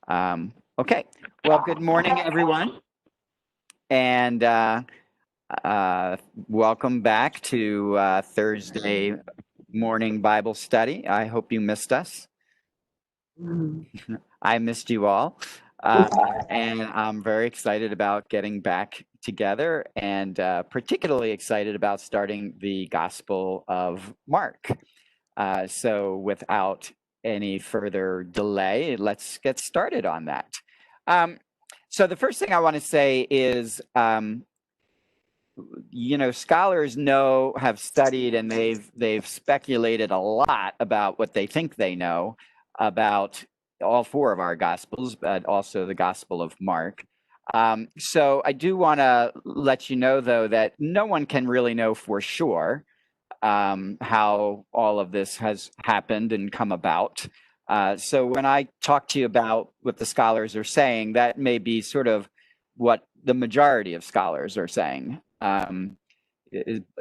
Okay, well, good morning, everyone, and welcome back to Thursday morning Bible study. I hope you missed us. I missed you all, and I'm very excited about getting back together, and particularly excited about starting the Gospel of Mark. So without any further delay, let's get started on that. So the first thing I want to say is, scholars have studied, and they've speculated a lot about what they think they know about all four of our Gospels, but also the Gospel of Mark. So I do want to let you know, though, that no one can really know for sure how all of this has happened and come about. So when I talk to you about what the scholars are saying, that may be sort of what the majority of scholars are saying.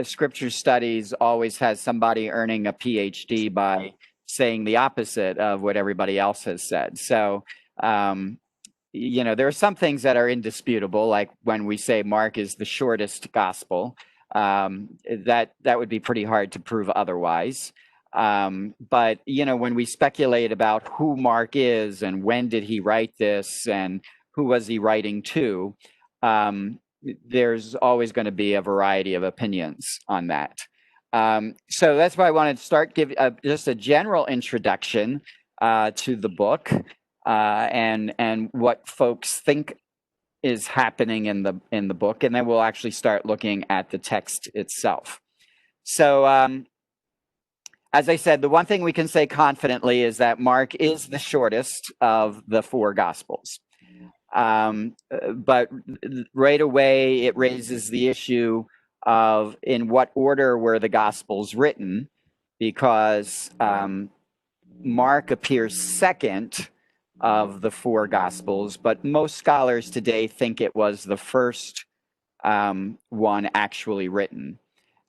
Scripture studies always has somebody earning a PhD by saying the opposite of what everybody else has said. So, there are some things that are indisputable, like when we say Mark is the shortest gospel. That would be pretty hard to prove otherwise. But when we speculate about who Mark is and when did he write this and who was he writing to, there's always going to be a variety of opinions on that. So that's why I wanted to start just a general introduction to the book and what folks think is happening in the book, and then we'll actually start looking at the text itself. So, as I said, the one thing we can say confidently is that Mark is the shortest of the four Gospels. But right away, it raises the issue of in what order were the Gospels written, because Mark appears second of the four Gospels, but most scholars today think it was the first one actually written.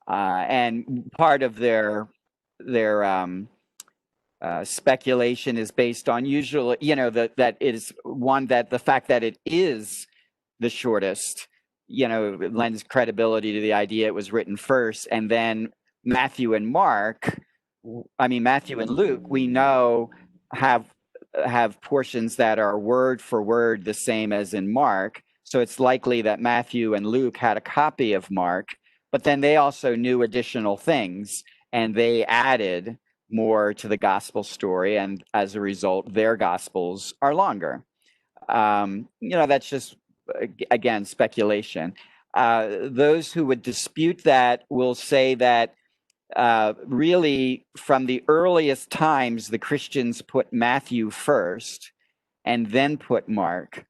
And part of their speculation is based on usually, that is one that the fact that it is the shortest, lends credibility to the idea it was written first. And then Matthew and Luke, we know have portions that are word for word the same as in Mark. So it's likely that Matthew and Luke had a copy of Mark, but then they also knew additional things and they added more to the gospel story. And as a result, their gospels are longer. That's just, again, speculation. Those who would dispute that will say that really, from the earliest times, the Christians put Matthew first and then put Mark,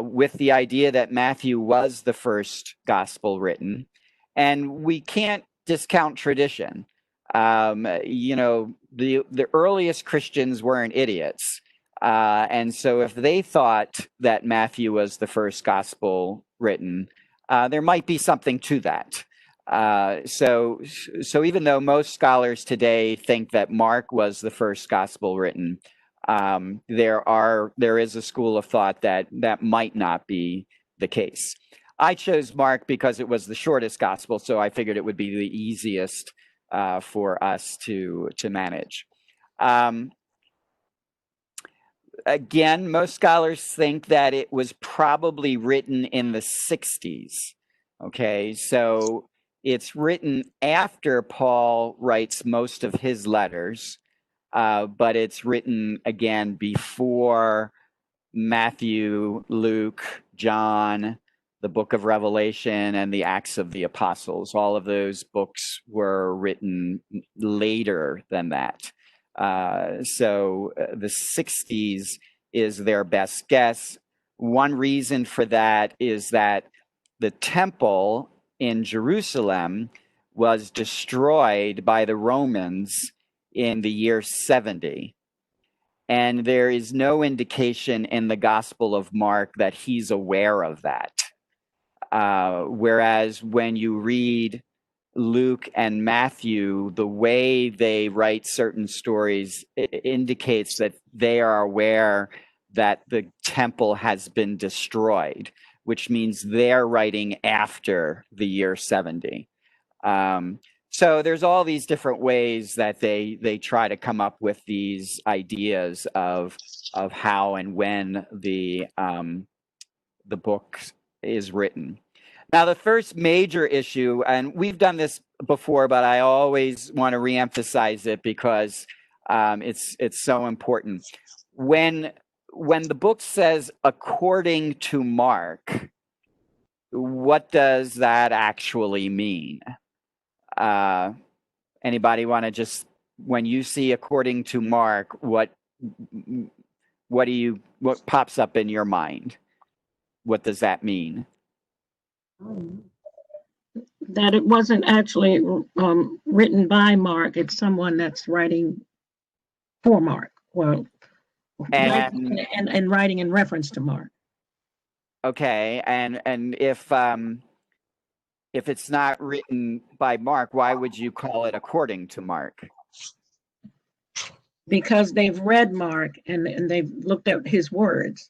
with the idea that Matthew was the first gospel written. And we can't discount tradition. The earliest Christians weren't idiots. And so if they thought that Matthew was the first gospel written, there might be something to that. So even though most scholars today think that Mark was the first gospel written, there is a school of thought that might not be the case. I chose Mark because it was the shortest gospel, so I figured it would be the easiest for us to manage. Again, most scholars think that it was probably written in the 60s. Okay, so it's written after Paul writes most of his letters, but it's written again before Matthew, Luke, John, the book of Revelation, and the Acts of the Apostles. All of those books were written later than that. So the 60s is their best guess. One reason for that is that the temple in Jerusalem was destroyed by the Romans in the year 70. And there is no indication in the Gospel of Mark that he's aware of that. Whereas when you read Luke and Matthew, the way they write certain stories indicates that they are aware that the temple has been destroyed, which means they're writing after the year 70. So there's all these different ways that they try to come up with these ideas of how and when the book is written. Now, the first major issue, and we've done this before, but I always want to reemphasize it because it's so important. When the book says according to Mark, what does that actually mean? Anybody want to just, when you see according to Mark, what pops up in your mind? What does that mean? That it wasn't actually written by Mark. It's someone that's writing for Mark. Well, and writing in reference to Mark. Okay, and if it's not written by Mark, why would you call it according to Mark? Because they've read Mark and they've looked at his words,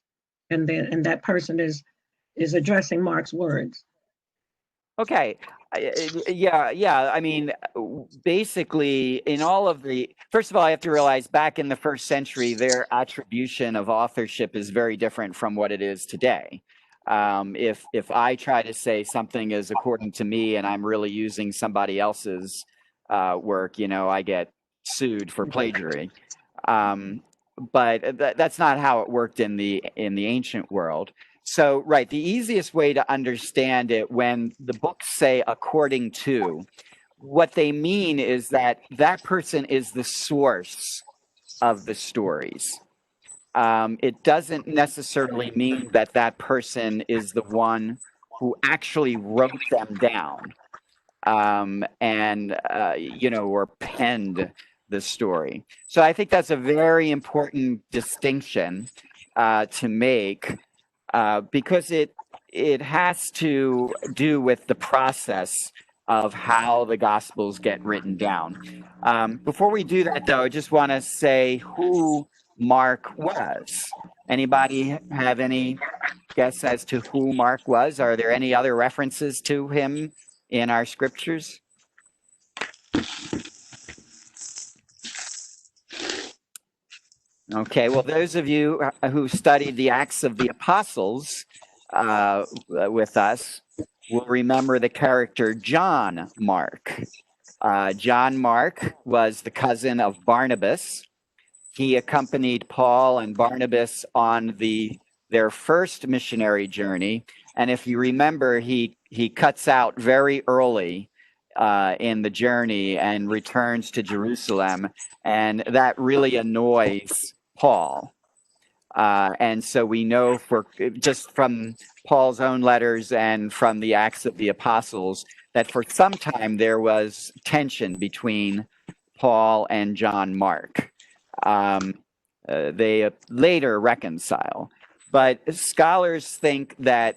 and that person is addressing Mark's words. Okay. Yeah. I mean, basically, in all of first of all, I have to realize back in the first century, their attribution of authorship is very different from what it is today. If I try to say something is according to me and I'm really using somebody else's work, I get sued for plagiarism. But that's not how it worked in the ancient world. So, right, the easiest way to understand it, when the books say according to, what they mean is that person is the source of the stories. It doesn't necessarily mean that person is the one who actually wrote them down or penned the story. So I think that's a very important distinction to make. Because it has to do with the process of how the Gospels get written down. Before we do that, though, I just want to say who Mark was. Anybody have any guess as to who Mark was? Are there any other references to him in our scriptures? Okay, well, those of you who studied the Acts of the Apostles with us will remember the character John Mark. John Mark was the cousin of Barnabas. He accompanied Paul and Barnabas on their first missionary journey. And if you remember, he cuts out very early in the journey and returns to Jerusalem. And that really annoys Paul. And so we know just from Paul's own letters and from the Acts of the Apostles that for some time there was tension between Paul and John Mark. They later reconcile. But scholars think that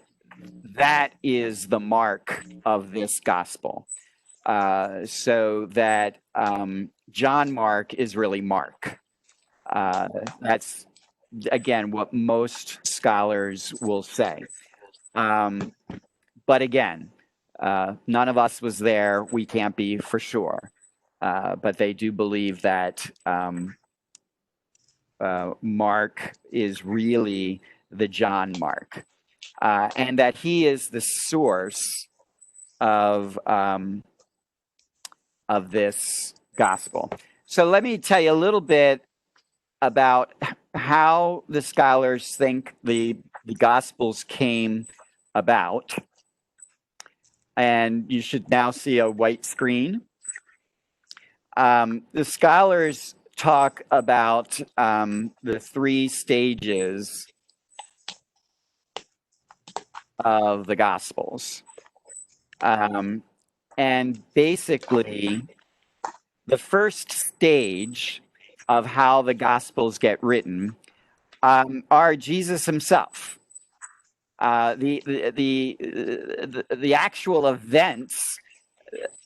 is the mark of this gospel. So that John Mark is really Mark. That's, again, what most scholars will say. But again, none of us was there. We can't be for sure. But they do believe that Mark is really the John Mark. And that he is the source of this gospel. So let me tell you a little bit about how the scholars think the Gospels came about. And you should now see a white screen. The scholars talk about the three stages of the Gospels. And basically, the first stage of how the Gospels get written are Jesus himself. The actual events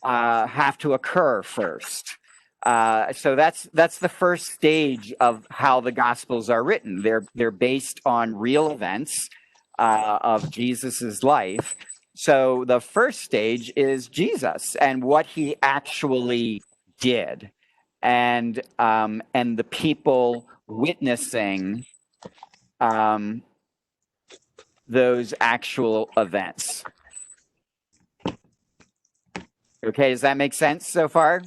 have to occur first. So that's the first stage of how the Gospels are written. They're based on real events of Jesus's life. So the first stage is Jesus and what he actually did, and the people witnessing those actual events. Okay, does that make sense so far?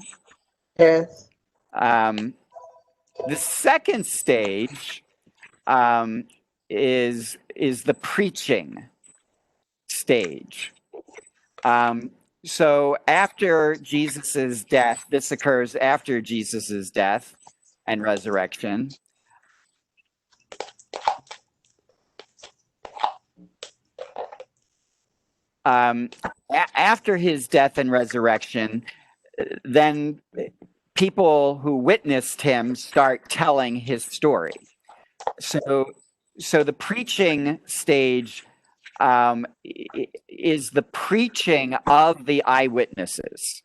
Yes. The second stage is the preaching stage. So after Jesus's death, this occurs after Jesus's death and resurrection. After his death and resurrection, then people who witnessed him start telling his story. So the preaching stage is the preaching of the eyewitnesses.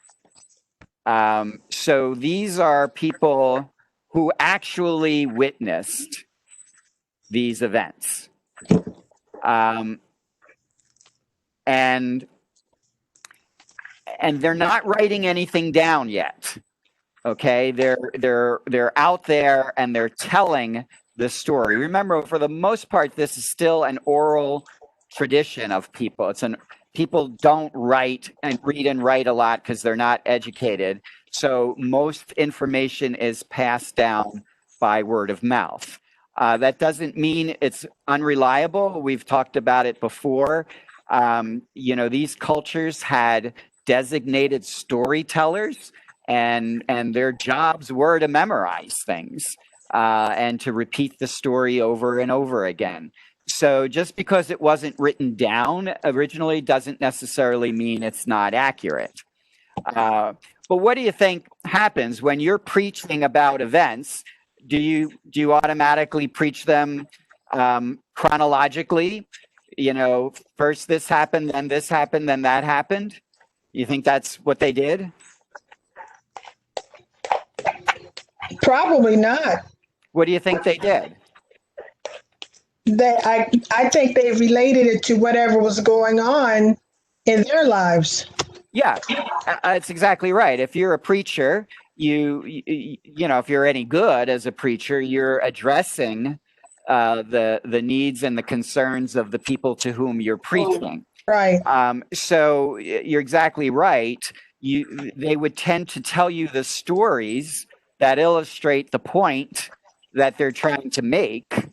So these are people who actually witnessed these events. And they're not writing anything down yet. Okay, they're out there and they're telling the story. Remember, for the most part, this is still an oral tradition of people. People don't write and read and write a lot because they're not educated. So most information is passed down by word of mouth. That doesn't mean it's unreliable. We've talked about it before. These cultures had designated storytellers, and their jobs were to memorize things and to repeat the story over and over again. So just because it wasn't written down originally doesn't necessarily mean it's not accurate. But what do you think happens when you're preaching about events? Do you automatically preach them chronologically? First this happened, then that happened. You think that's what they did? Probably not. What do you think they did? I think they related it to whatever was going on in their lives. Yeah, that's exactly right. If you're a preacher, if you're any good as a preacher, you're addressing the needs and the concerns of the people to whom you're preaching. Right. So you're exactly right. They would tend to tell you the stories that illustrate the point that they're trying to make.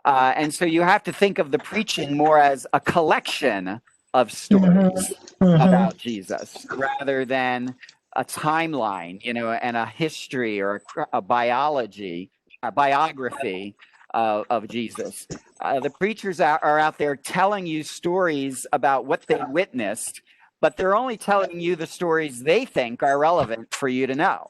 And so you have to think of the preaching more as a collection of stories about Jesus rather than a timeline, and a history or a biography of Jesus. The preachers are out there telling you stories about what they witnessed, but they're only telling you the stories they think are relevant for you to know.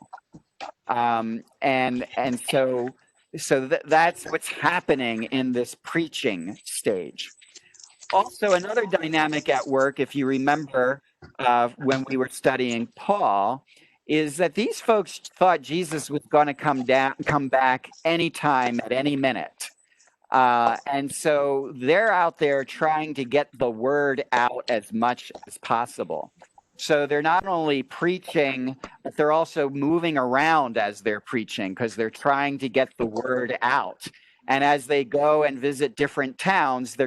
So that's what's happening in this preaching stage. Also, another dynamic at work, if you remember when we were studying Paul, is that these folks thought Jesus was going to come back anytime, at any minute. And so they're out there trying to get the word out as much as possible. So they're not only preaching, but they're also moving around as they're preaching because they're trying to get the word out. And as they go and visit different towns,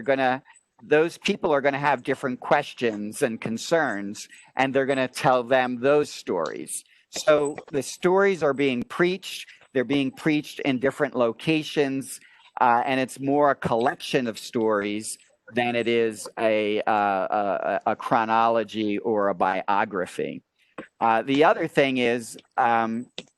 those people are going to have different questions and concerns, and they're going to tell them those stories. So the stories are being preached. They're being preached in different locations, and it's more a collection of stories than it is a chronology or a biography. The other thing is,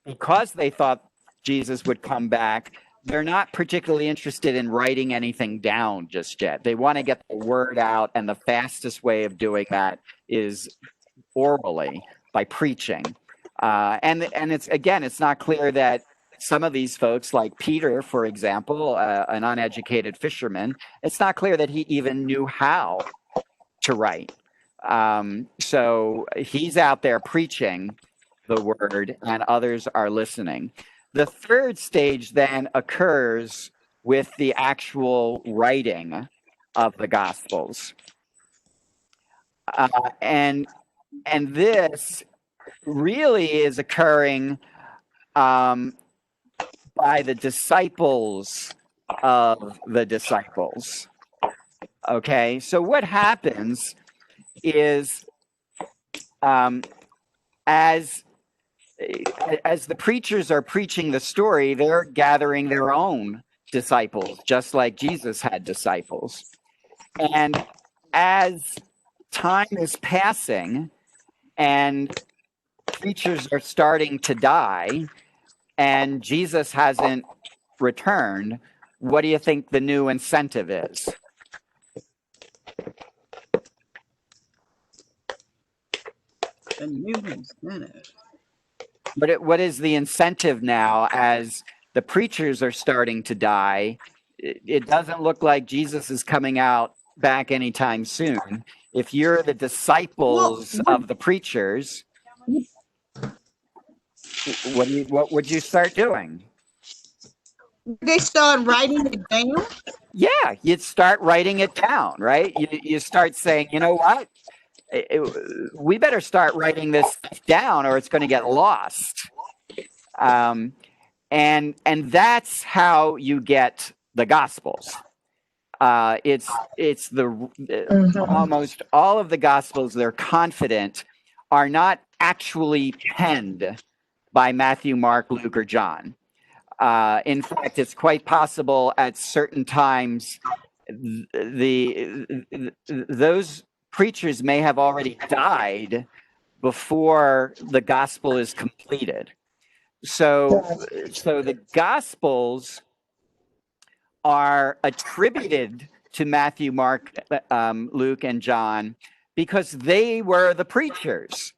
because they thought Jesus would come back, they're not particularly interested in writing anything down just yet. They want to get the word out, and the fastest way of doing that is orally, by preaching. And it's not clear that some of these folks, like Peter, for example, an uneducated fisherman, it's not clear that he even knew how to write. So he's out there preaching, the word and others are listening. The third stage then occurs with the actual writing of the Gospels. And this really is occurring by the disciples of the disciples. Okay, so what happens is as the preachers are preaching the story, they're gathering their own disciples, just like Jesus had disciples. And as time is passing and preachers are starting to die and Jesus hasn't returned, what do you think the new incentive is? The new incentive. What is the incentive now as the preachers are starting to die? It doesn't look like Jesus is coming out back anytime soon. If you're the disciples of the preachers, what would you start doing? They start writing it down? Yeah, you'd start writing it down, right? You start saying, you know what? We better start writing this down or it's going to get lost. And that's how you get the Gospels. It's the almost all of the Gospels, they're confident, are not actually penned by Matthew, Mark, Luke, or John. In fact, it's quite possible at certain times those preachers may have already died before the gospel is completed. So the Gospels are attributed to Matthew, Mark, Luke, and John because they were the preachers.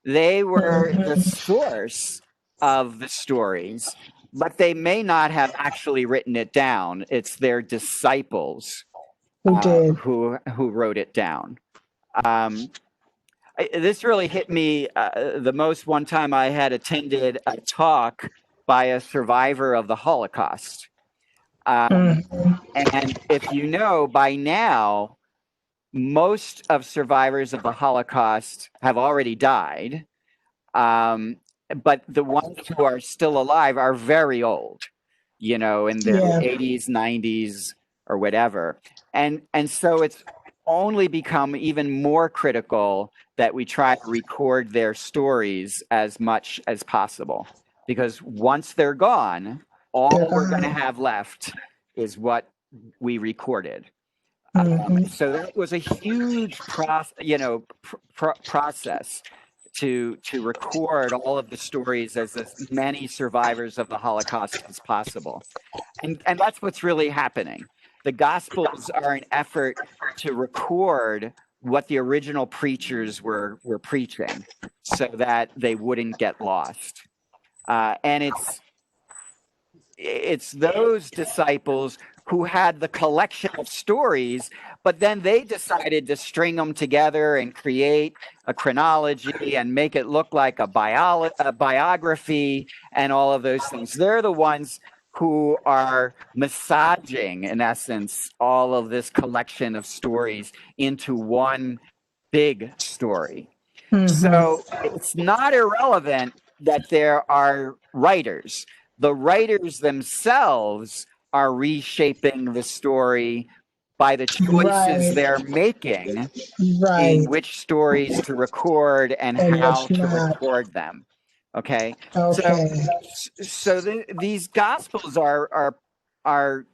They were the source of the stories, but they may not have actually written it down. It's their disciples who wrote it down. This really hit me the most one time I had attended a talk by a survivor of the Holocaust. And if you know, by now, most of survivors of the Holocaust have already died. But the ones who are still alive are very old, in their 80s, 90s, or whatever. And so it's only become even more critical that we try to record their stories as much as possible. Because once they're gone, all we're going to have left is what we recorded. So that was a huge process to record all of the stories as many survivors of the Holocaust as possible. And that's what's really happening. The Gospels are an effort to record what the original preachers were preaching so that they wouldn't get lost. And it's those disciples who had the collection of stories, but then they decided to string them together and create a chronology and make it look like a biography and all of those things. They're the ones who are massaging, in essence, all of this collection of stories into one big story. So it's not irrelevant that there are writers. The writers themselves are reshaping the story by the choices they're making in which stories to record and how to record them. Okay. So these Gospels are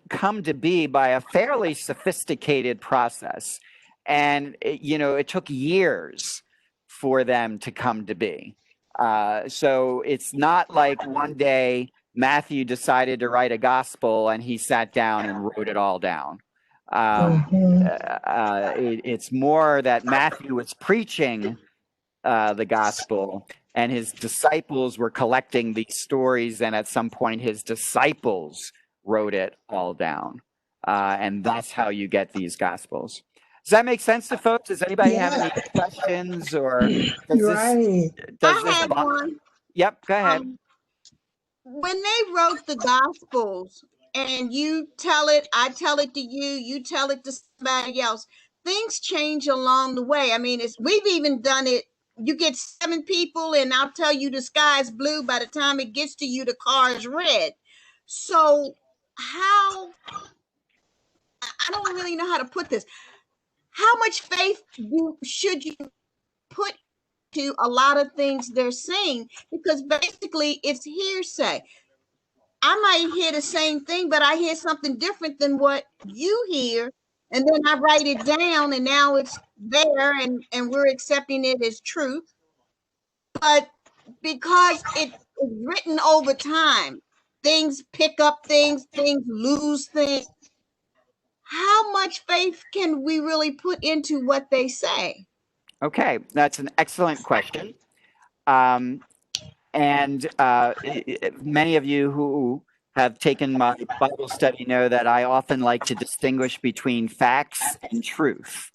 come to be by a fairly sophisticated process, and it took years for them to come to be. So it's not like one day Matthew decided to write a gospel and he sat down and wrote it all down. It's more that Matthew was preaching the gospel and his disciples were collecting these stories, and at some point his disciples wrote it all down. And that's how you get these gospels. Does that make sense to folks? Does anybody have any questions or Right. I had one. Yep, go ahead. When they wrote the Gospels, and you tell it, I tell it to you, you tell it to somebody else, things change along the way. I mean, we've even done it. You get 7 people, and I'll tell you the sky's blue. By the time it gets to you, the car is red. So, how, I don't really know how to put this. How much faith should you put to a lot of things they're saying? Because basically, it's hearsay. I might hear the same thing, but I hear something different than what you hear. And then I write it down, and now it's there, and we're accepting it as truth. But because it's written over time, things pick up things lose things. How much faith can we really put into what they say? Okay, that's an excellent question. And many of you who have taken my Bible study know that I often like to distinguish between facts and truth.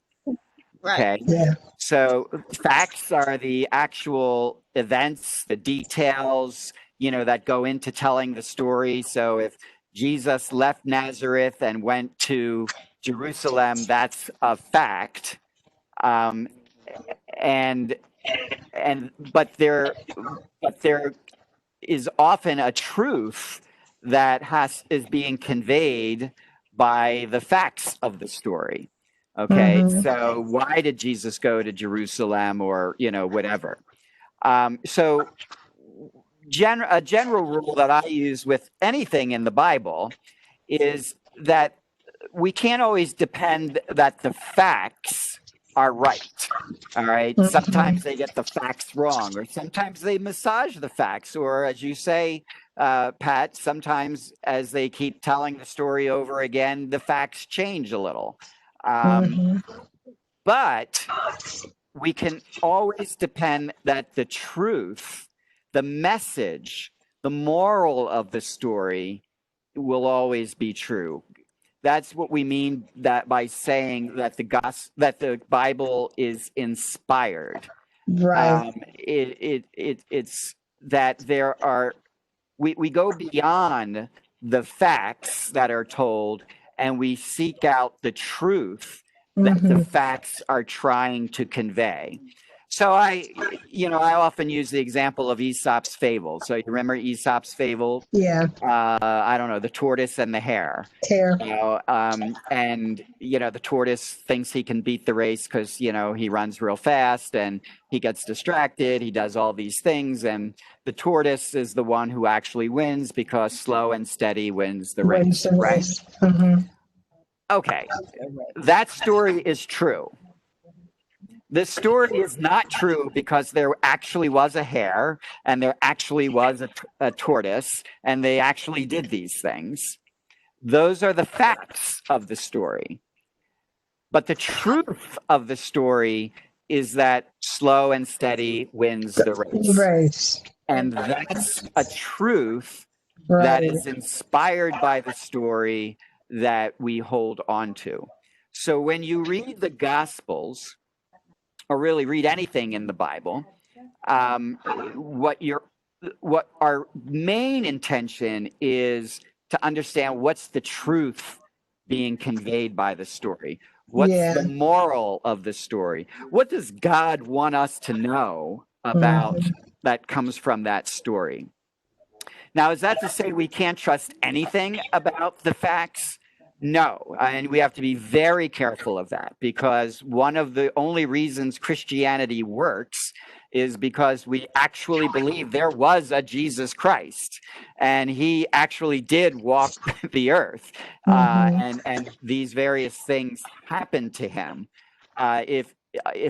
Right. Okay. Yeah. So facts are the actual events, the details, that go into telling the story. So if Jesus left Nazareth and went to Jerusalem, that's a fact. But there is often a truth that is being conveyed by the facts of the story. Okay, so why did Jesus go to Jerusalem, or whatever? So a general rule that I use with anything in the Bible is that we can't always depend that the facts are right. All right. Sometimes they get the facts wrong, or sometimes they massage the facts, or as you say, Pat, sometimes as they keep telling the story over again, the facts change a little. But we can always depend that the truth, the message, the moral of the story will always be true. That's what we mean by saying that the Bible is inspired. Right. It's that we go beyond the facts that are told, and we seek out the truth that the facts are trying to convey. So I often use the example of Aesop's fable. So you remember Aesop's fable? Yeah. I don't know, the tortoise and the hare. Hair. And the tortoise thinks he can beat the race because he runs real fast and he gets distracted. He does all these things, and the tortoise is the one who actually wins because slow and steady wins the race. Right? Okay, that story is true. This story is not true because there actually was a hare and there actually was a tortoise, and they actually did these things. Those are the facts of the story. But the truth of the story is that slow and steady wins the race. And that's a truth that is inspired by the story that we hold on to. So when you read the Gospels, or really read anything in the Bible, what our main intention is to understand what's the truth being conveyed by the story. What's the moral of the story? What does God want us to know about that comes from that story? Now, is that to say we can't trust anything about the facts? No, and we have to be very careful of that, because one of the only reasons Christianity works is because we actually believe there was a Jesus Christ, and he actually did walk the earth, and these various things happened to him. If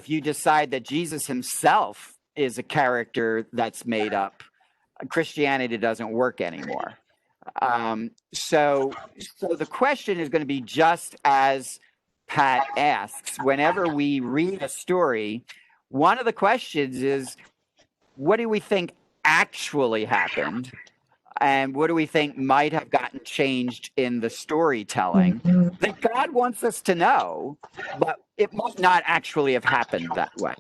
you decide that Jesus himself is a character that's made up, Christianity doesn't work anymore. So the question is going to be just as Pat asks. Whenever we read a story, one of the questions is, what do we think actually happened? And what do we think might have gotten changed in the storytelling that God wants us to know, but it might not actually have happened that way?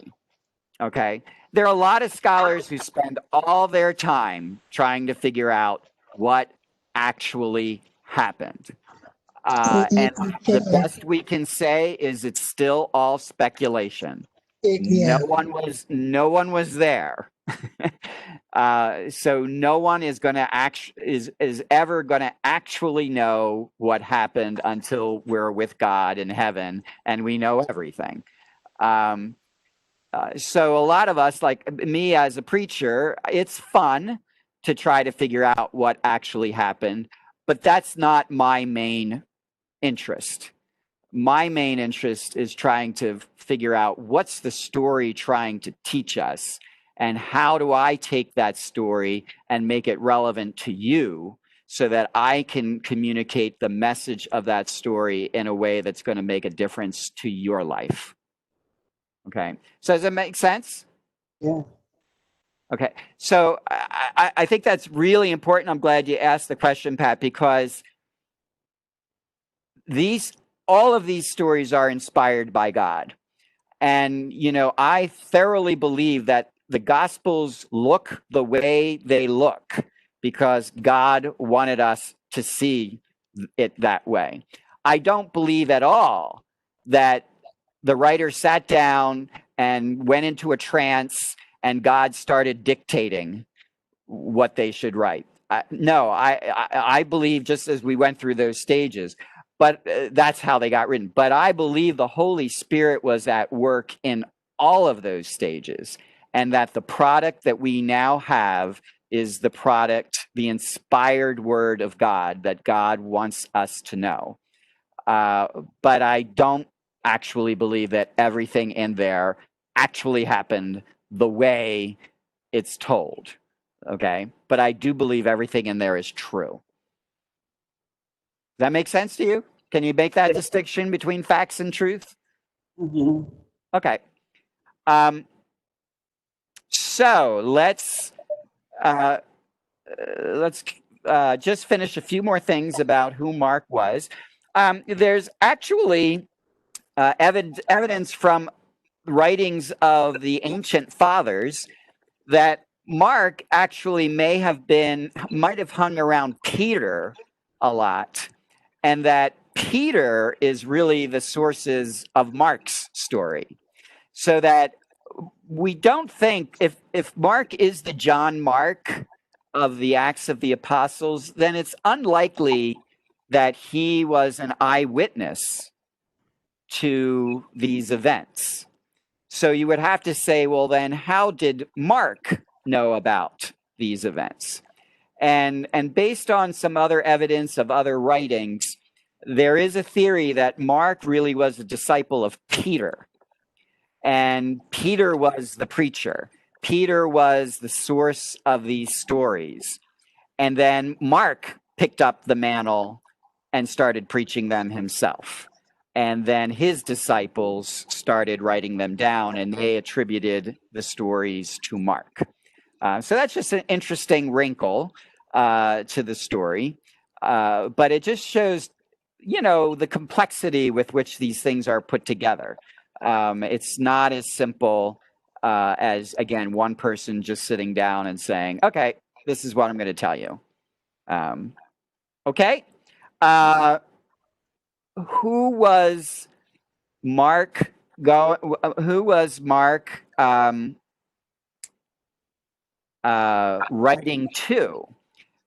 Okay. there are a lot of scholars who spend all their time trying to figure out what actually happened. And the best we can say is it's still all speculation. Yeah. No one was there. So no one is going to is ever going to actually know what happened until we're with God in heaven and we know everything. So a lot of us, like me as a preacher, it's fun to try to figure out what actually happened, but that's not my main interest. My main interest is trying to figure out what's the story trying to teach us, and how do I take that story and make it relevant to you so that I can communicate the message of that story in a way that's going to make a difference to your life. Okay. So does it make sense? Yeah. Okay. So I think that's really important. I'm glad you asked the question, Pat, because all of these stories are inspired by God. And, I thoroughly believe that the Gospels look the way they look because God wanted us to see it that way. I don't believe at all that the writer sat down and went into a trance and God started dictating what they should write. I believe just as we went through those stages, but that's how they got written. But I believe the Holy Spirit was at work in all of those stages, and that the product that we now have is the product, the inspired word of God that God wants us to know. But I don't actually believe that everything in there actually happened the way it's told. Okay. But I do believe everything in there is true. Does that make sense to you? Can you make that distinction between facts and truth? Mm-hmm. Okay. So let's just finish a few more things about who Mark was. There's actually evidence from writings of the ancient fathers that Mark actually might have hung around Peter a lot, and that Peter is really the sources of Mark's story. So that we don't think, if Mark is the John Mark of the Acts of the Apostles, then it's unlikely that he was an eyewitness to these events. So you would have to say, well, then how did Mark know about these events? And based on some other evidence of other writings, there is a theory that Mark really was a disciple of Peter. And Peter was the preacher. Peter was the source of these stories. And then Mark picked up the mantle and started preaching them himself. And then his disciples started writing them down, and they attributed the stories to Mark. So that's just an interesting wrinkle to the story. But it just shows, the complexity with which these things are put together. It's not as simple as, again, one person just sitting down and saying, okay, this is what I'm going to tell you. Okay. Who was Mark writing to,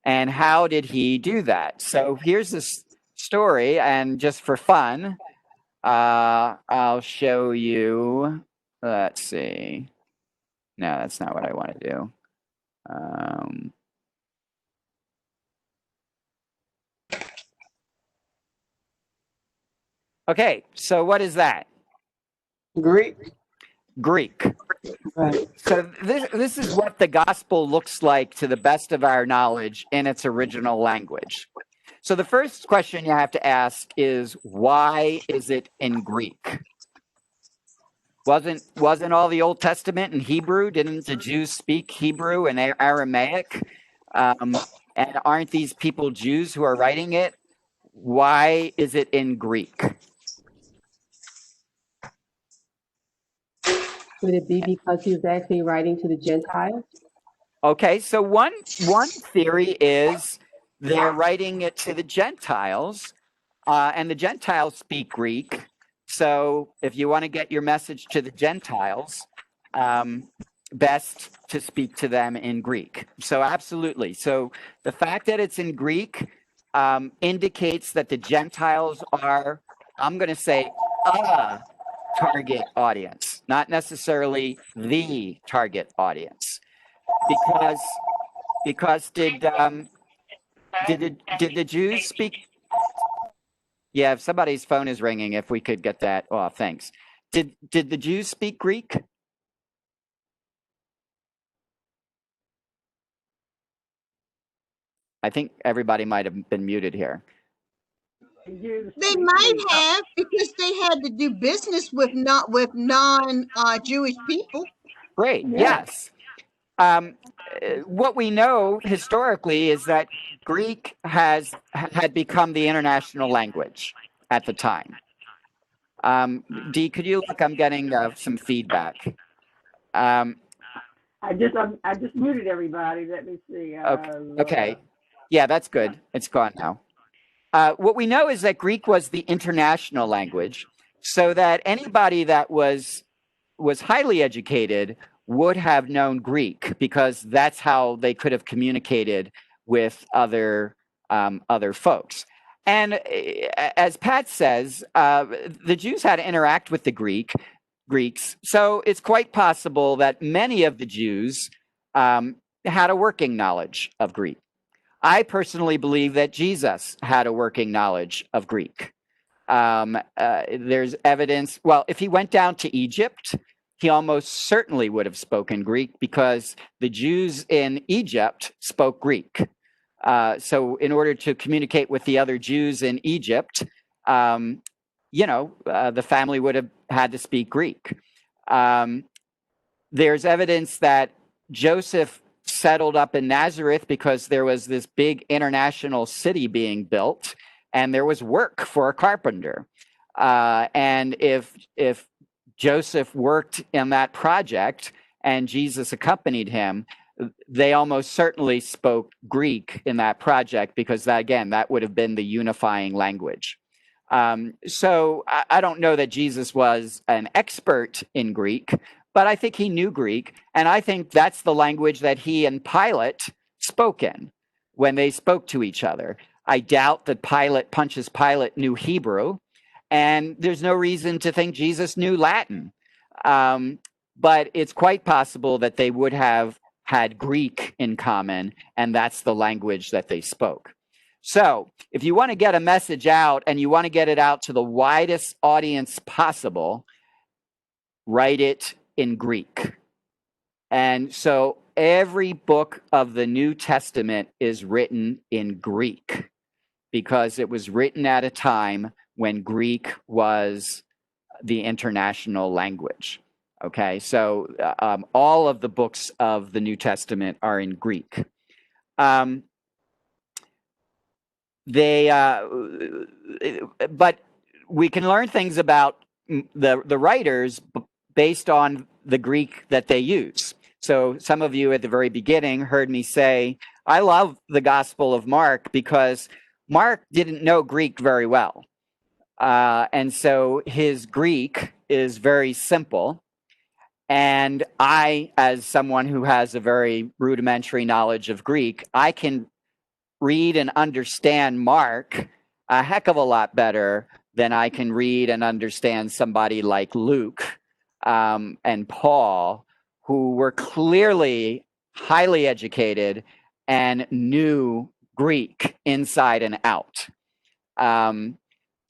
and how did he do that? So here's this story, and just for fun, I'll show you. Let's see. No, that's not what I want to do. Okay, so what is that? Greek. Greek. Right. So this is what the gospel looks like to the best of our knowledge in its original language. So the first question you have to ask is, why is it in Greek? Wasn't all the Old Testament in Hebrew? Didn't the Jews speak Hebrew and Aramaic? And aren't these people Jews who are writing it? Why is it in Greek? Could it be because he was actually writing to the Gentiles? Okay, so one theory is they're writing it to the Gentiles, and the Gentiles speak Greek. So if you want to get your message to the Gentiles, best to speak to them in Greek. So absolutely. So the fact that it's in Greek indicates that the Gentiles are, I'm going to say, a target audience, not necessarily the target audience, because did the Jews speak? Yeah, if somebody's phone is ringing, if we could get that off, thanks. Did the Jews speak Greek? I think everybody might have been muted here. They might have, because they had to do business with non Jewish people. Great. Yes. What we know historically is that Greek had become the international language at the time. Dee, could you look? I'm getting some feedback. I just muted everybody. Let me see. Okay. Yeah, that's good. It's gone now. What we know is that Greek was the international language, so that anybody that was highly educated would have known Greek, because that's how they could have communicated with other folks. And as Pat says, the Jews had to interact with the Greeks, so it's quite possible that many of the Jews had a working knowledge of Greek. I personally believe that Jesus had a working knowledge of Greek. There's evidence. Well, if he went down to Egypt, he almost certainly would have spoken Greek, because the Jews in Egypt spoke Greek. So in order to communicate with the other Jews in Egypt, the family would have had to speak Greek. There's evidence that Joseph settled up in Nazareth because there was this big international city being built, and there was work for a carpenter. And if Joseph worked in that project and Jesus accompanied him, they almost certainly spoke Greek in that project, because that would have been the unifying language. So I don't know that Jesus was an expert in Greek, but I think he knew Greek, and I think that's the language that he and Pilate spoke in when they spoke to each other. I doubt that Pontius Pilate knew Hebrew, and there's no reason to think Jesus knew Latin. But it's quite possible that they would have had Greek in common, and that's the language that they spoke. So if you want to get a message out and you want to get it out to the widest audience possible, write it in Greek. And so every book of the New Testament is written in Greek, because it was written at a time when Greek was the international language. Okay, so all of the books of the New Testament are in Greek. But we can learn things about the writers based on the Greek that they use. So some of you at the very beginning heard me say, I love the Gospel of Mark because Mark didn't know Greek very well. And so his Greek is very simple. And I, as someone who has a very rudimentary knowledge of Greek, I can read and understand Mark a heck of a lot better than I can read and understand somebody like Luke and Paul, who were clearly highly educated and knew Greek inside and out.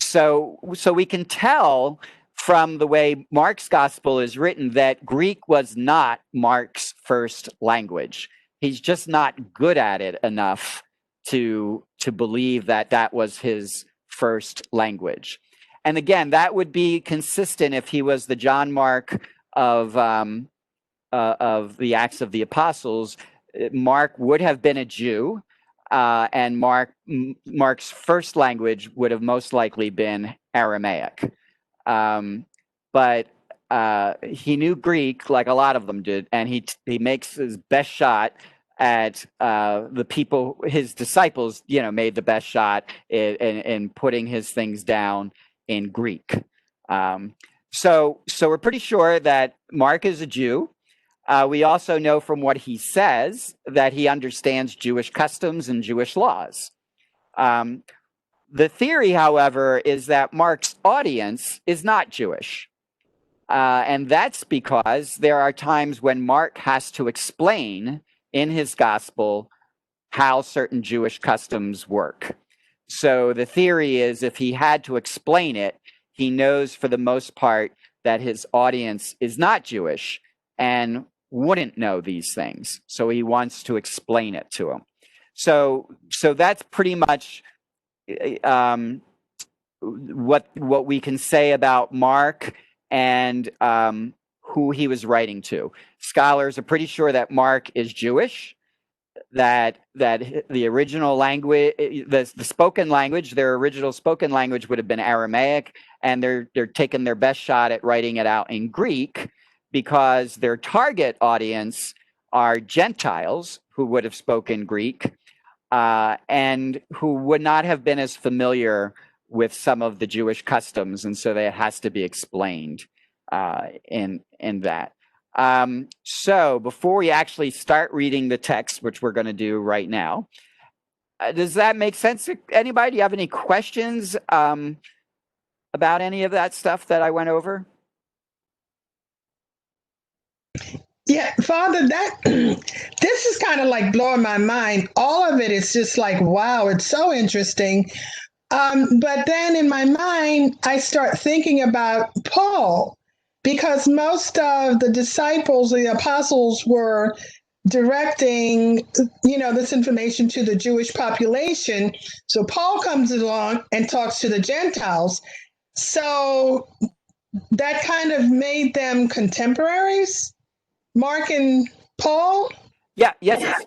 So we can tell from the way Mark's gospel is written that Greek was not Mark's first language. He's just not good at it enough to believe that that was his first language. And again, that would be consistent if he was the John Mark of the Acts of the Apostles. Mark would have been a Jew, and Mark's first language would have most likely been Aramaic. But he knew Greek like a lot of them did, and he makes his best shot at the people, his disciples, made the best shot in putting his things down in Greek. So we're pretty sure that Mark is a Jew. We also know from what he says that he understands Jewish customs and Jewish laws. The theory, however, is that Mark's audience is not Jewish. And that's because there are times when Mark has to explain in his gospel how certain Jewish customs work. So the theory is if he had to explain it, he knows for the most part that his audience is not Jewish and wouldn't know these things. So he wants to explain it to them. So that's pretty much what we can say about Mark and who he was writing to. Scholars are pretty sure that Mark is Jewish, that the original language, the spoken language, their original spoken language would have been Aramaic, and they're taking their best shot at writing it out in Greek because their target audience are Gentiles who would have spoken Greek and who would not have been as familiar with some of the Jewish customs, and so that has to be explained in that. So before we actually start reading the text, which we're going to do right now, does that make sense? Anybody, do you have any questions about any of that stuff that I went over? Yeah, Father, that this is kind of like blowing my mind. All of it is just like, wow, it's so interesting. But then in my mind, I start thinking about Paul, because most of the disciples, the apostles, were directing, this information to the Jewish population. So Paul comes along and talks to the Gentiles. So that kind of made them contemporaries, Mark and Paul? Yeah, yes,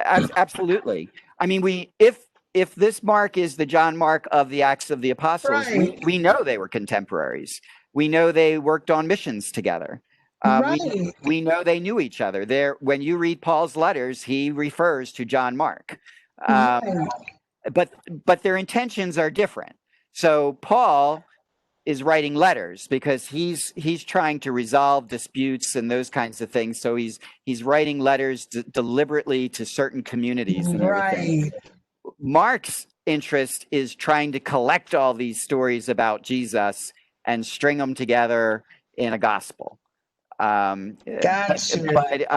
absolutely. I mean, if this Mark is the John Mark of the Acts of the Apostles, Right. we know they were contemporaries. We know they worked on missions together. Right. We know they knew each other. When you read Paul's letters, he refers to John Mark. Right. But their intentions are different. So Paul is writing letters because he's trying to resolve disputes and those kinds of things. So he's writing letters deliberately to certain communities and everything. Right. Mark's interest is trying to collect all these stories about Jesus and string them together in a gospel. Gotcha. But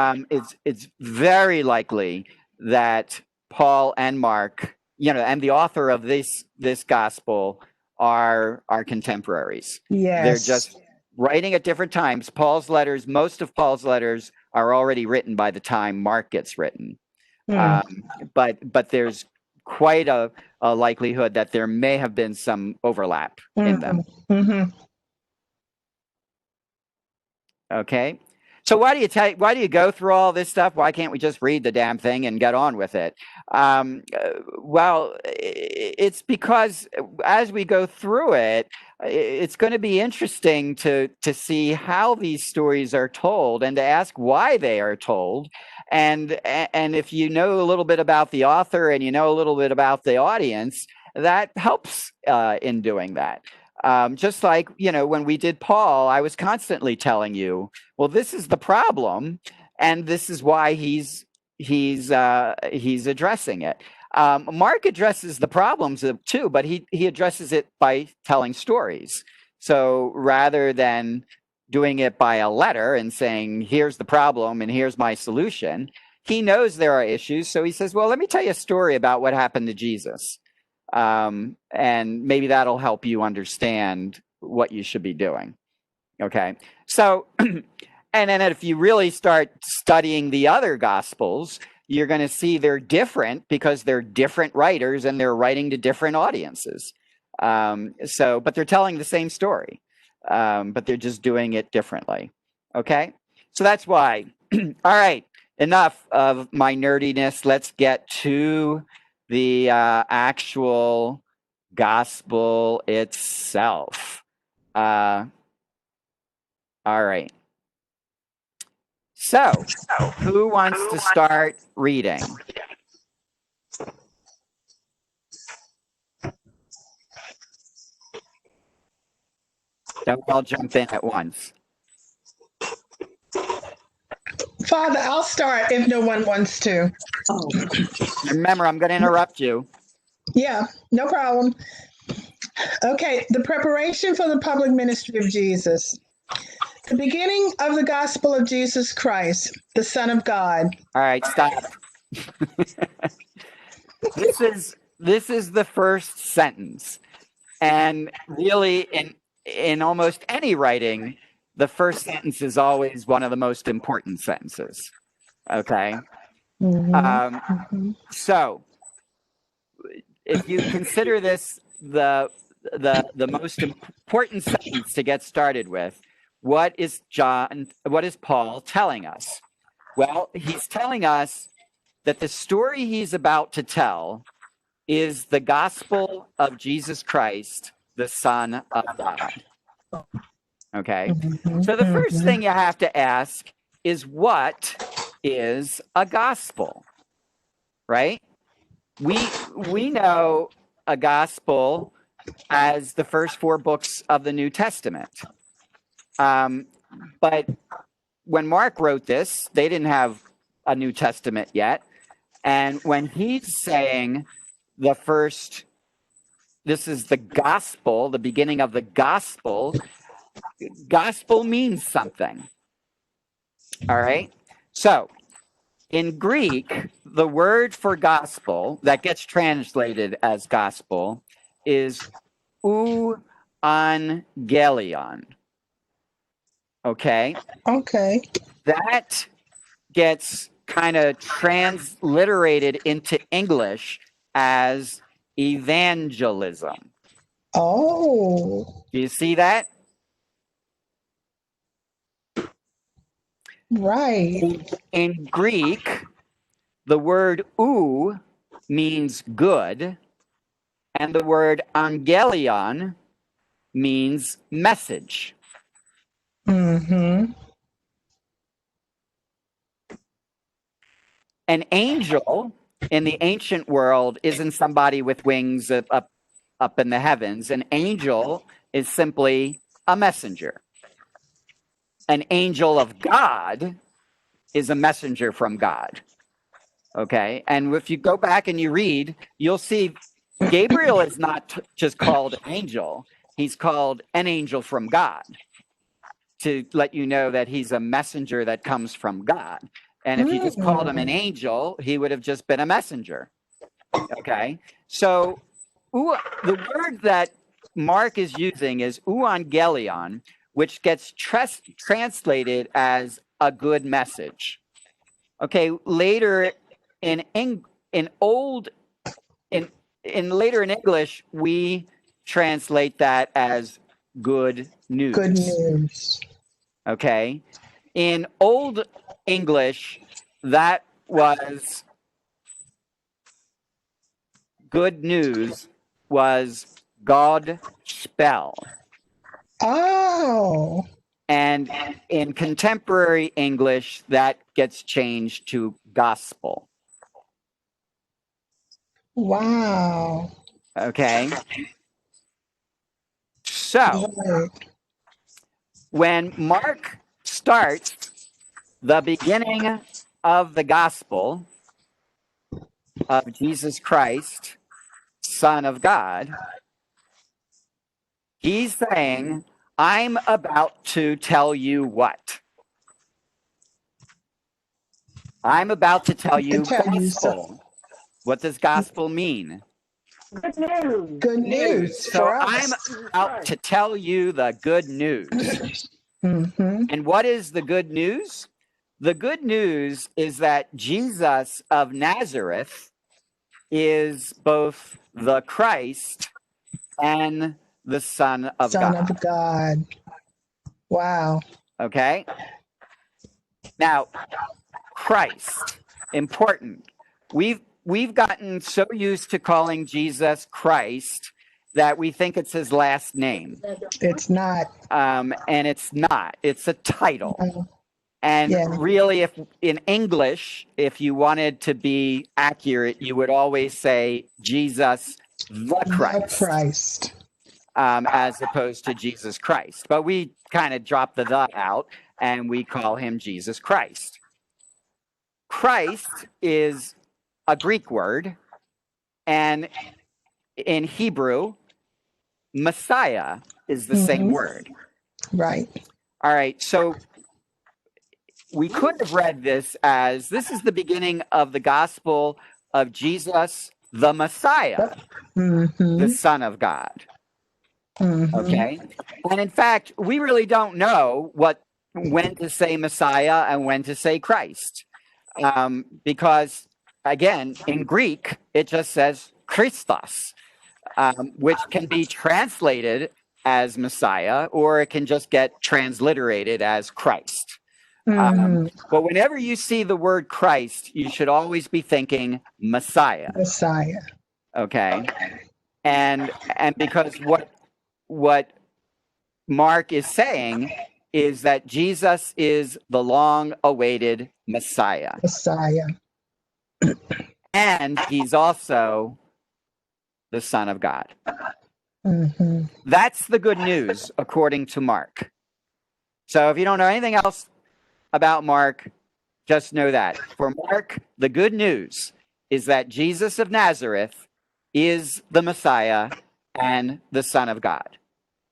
it's very likely that Paul and Mark, and the author of this gospel are contemporaries. Yes. They're just writing at different times. Most of Paul's letters are already written by the time Mark gets written. But there's quite a likelihood that there may have been some overlap in them. Mm-hmm. Okay. So why do you go through all this stuff? Why can't we just read the damn thing and get on with it? Well, it's because as we go through it, it's going to be interesting to see how these stories are told and to ask why they are told. And if you know a little bit about the author and you know a little bit about the audience, that helps in doing that. Just like, when we did Paul, I was constantly telling you, well, this is the problem, and this is why he's addressing it. Mark addresses the problems too, but he addresses it by telling stories. So rather than doing it by a letter and saying, here's the problem and here's my solution, he knows there are issues. So he says, well, let me tell you a story about what happened to Jesus. And maybe that'll help you understand what you should be doing. Okay. So, and then if you really start studying the other gospels, you're going to see they're different because they're different writers and they're writing to different audiences. But they're telling the same story, but they're just doing it differently. Okay. So that's why. All right. Enough of my nerdiness. Let's get to the actual gospel itself. All right. So, who wants to start reading? Don't all jump in at once. Father, I'll start if no one wants to. Oh, Remember, I'm going to interrupt you. Yeah, no problem. Okay, the preparation for the public ministry of Jesus. The beginning of the gospel of Jesus Christ, the Son of God. All right, stop. This is the first sentence. And really, in almost any writing, the first sentence is always one of the most important sentences. Okay. So, if you consider this the most important sentence to get started with, what is Paul telling us? Well, he's telling us that the story he's about to tell is the gospel of Jesus Christ, the Son of God. Okay? So the first thing you have to ask is, what is a gospel? Right? We know a gospel as the first 4 books of the New Testament. But when Mark wrote this, they didn't have a New Testament yet. And when he's saying this is the gospel, the beginning of the gospel means something. All right? So, in Greek, the word for gospel that gets translated as gospel is euangelion. Okay? Okay. That gets kind of transliterated into English as evangelism. Oh, Do you see that? right. In Greek, the word ou means good, and the word angelion means message. Mm-hmm. An angel in the ancient world isn't somebody with wings up in the heavens. An angel is simply a messenger. An angel of God is a messenger from God. Okay? And if you go back and you read, you'll see Gabriel is not just called an angel. He's called an angel from God to let you know that he's a messenger that comes from God. And if you just called him an angel, he would have just been a messenger. Okay? So the word that Mark is using is euangelion, which gets translated as a good message. Okay, later in English, we translate that as good news. Good news. Okay, in Old English, that was good news was God spell. Oh. And in contemporary English, that gets changed to gospel. Wow. Okay. So, when Mark starts the beginning of the gospel of Jesus Christ, Son of God, he's saying, I'm about to tell you what? I'm about to tell you gospel. What does gospel mean? Good news. Good news So for I'm us. out to tell you the good news. Mm-hmm. And what is the good news? The good news is that Jesus of Nazareth is both the Christ and the Son of Son God. of God. Wow. Okay? Now, Christ, important. We've gotten so used to calling Jesus Christ, that we think it's his last name. It's not. And it's not. It's a title. No. And Yeah. really, if in English, if you wanted to be accurate, you would always say Jesus the Christ, Christ. as opposed to Jesus Christ. But we kind of drop the out and we call him Jesus Christ. Christ is a Greek word, and in Hebrew, Messiah is the same word. Right. All right, so we could have read this as this is the beginning of the gospel of Jesus, the Messiah, the Son of God. Okay? And in fact, we really don't know when to say Messiah and when to say Christ. Because, again, in Greek, it just says Christos, which can be translated as Messiah, or it can just get transliterated as Christ. But whenever you see the word Christ, you should always be thinking Messiah. Messiah. Okay? And because what Mark is saying is that Jesus is the long-awaited Messiah. Messiah. And he's also the Son of God. That's the good news, according to Mark. So if you don't know anything else about Mark, just know that. For Mark, the good news is that Jesus of Nazareth is the Messiah and the Son of God.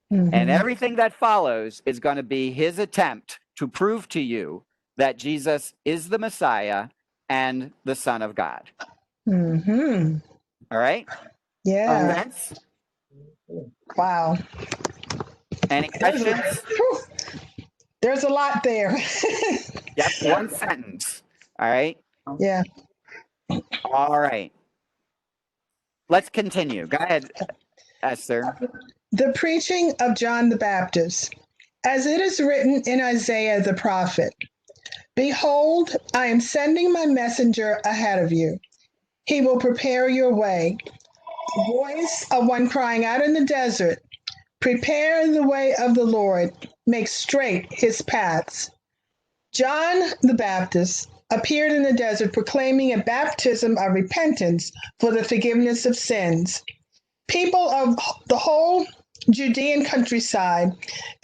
And everything that follows is going to be his attempt to prove to you that Jesus is the Messiah and the Son of God. All right? Yeah. Comments? Wow. Any questions? There's a lot there. Yep, one sentence. All right? Yeah. All right. Let's continue. Go ahead, Esther. The preaching of John the Baptist, as it is written in Isaiah the prophet. Behold, I am sending my messenger ahead of you. He will prepare your way. The voice of one crying out in the desert, prepare the way of the Lord, make straight his paths. John the Baptist appeared in the desert proclaiming a baptism of repentance for the forgiveness of sins. People of the whole Judean countryside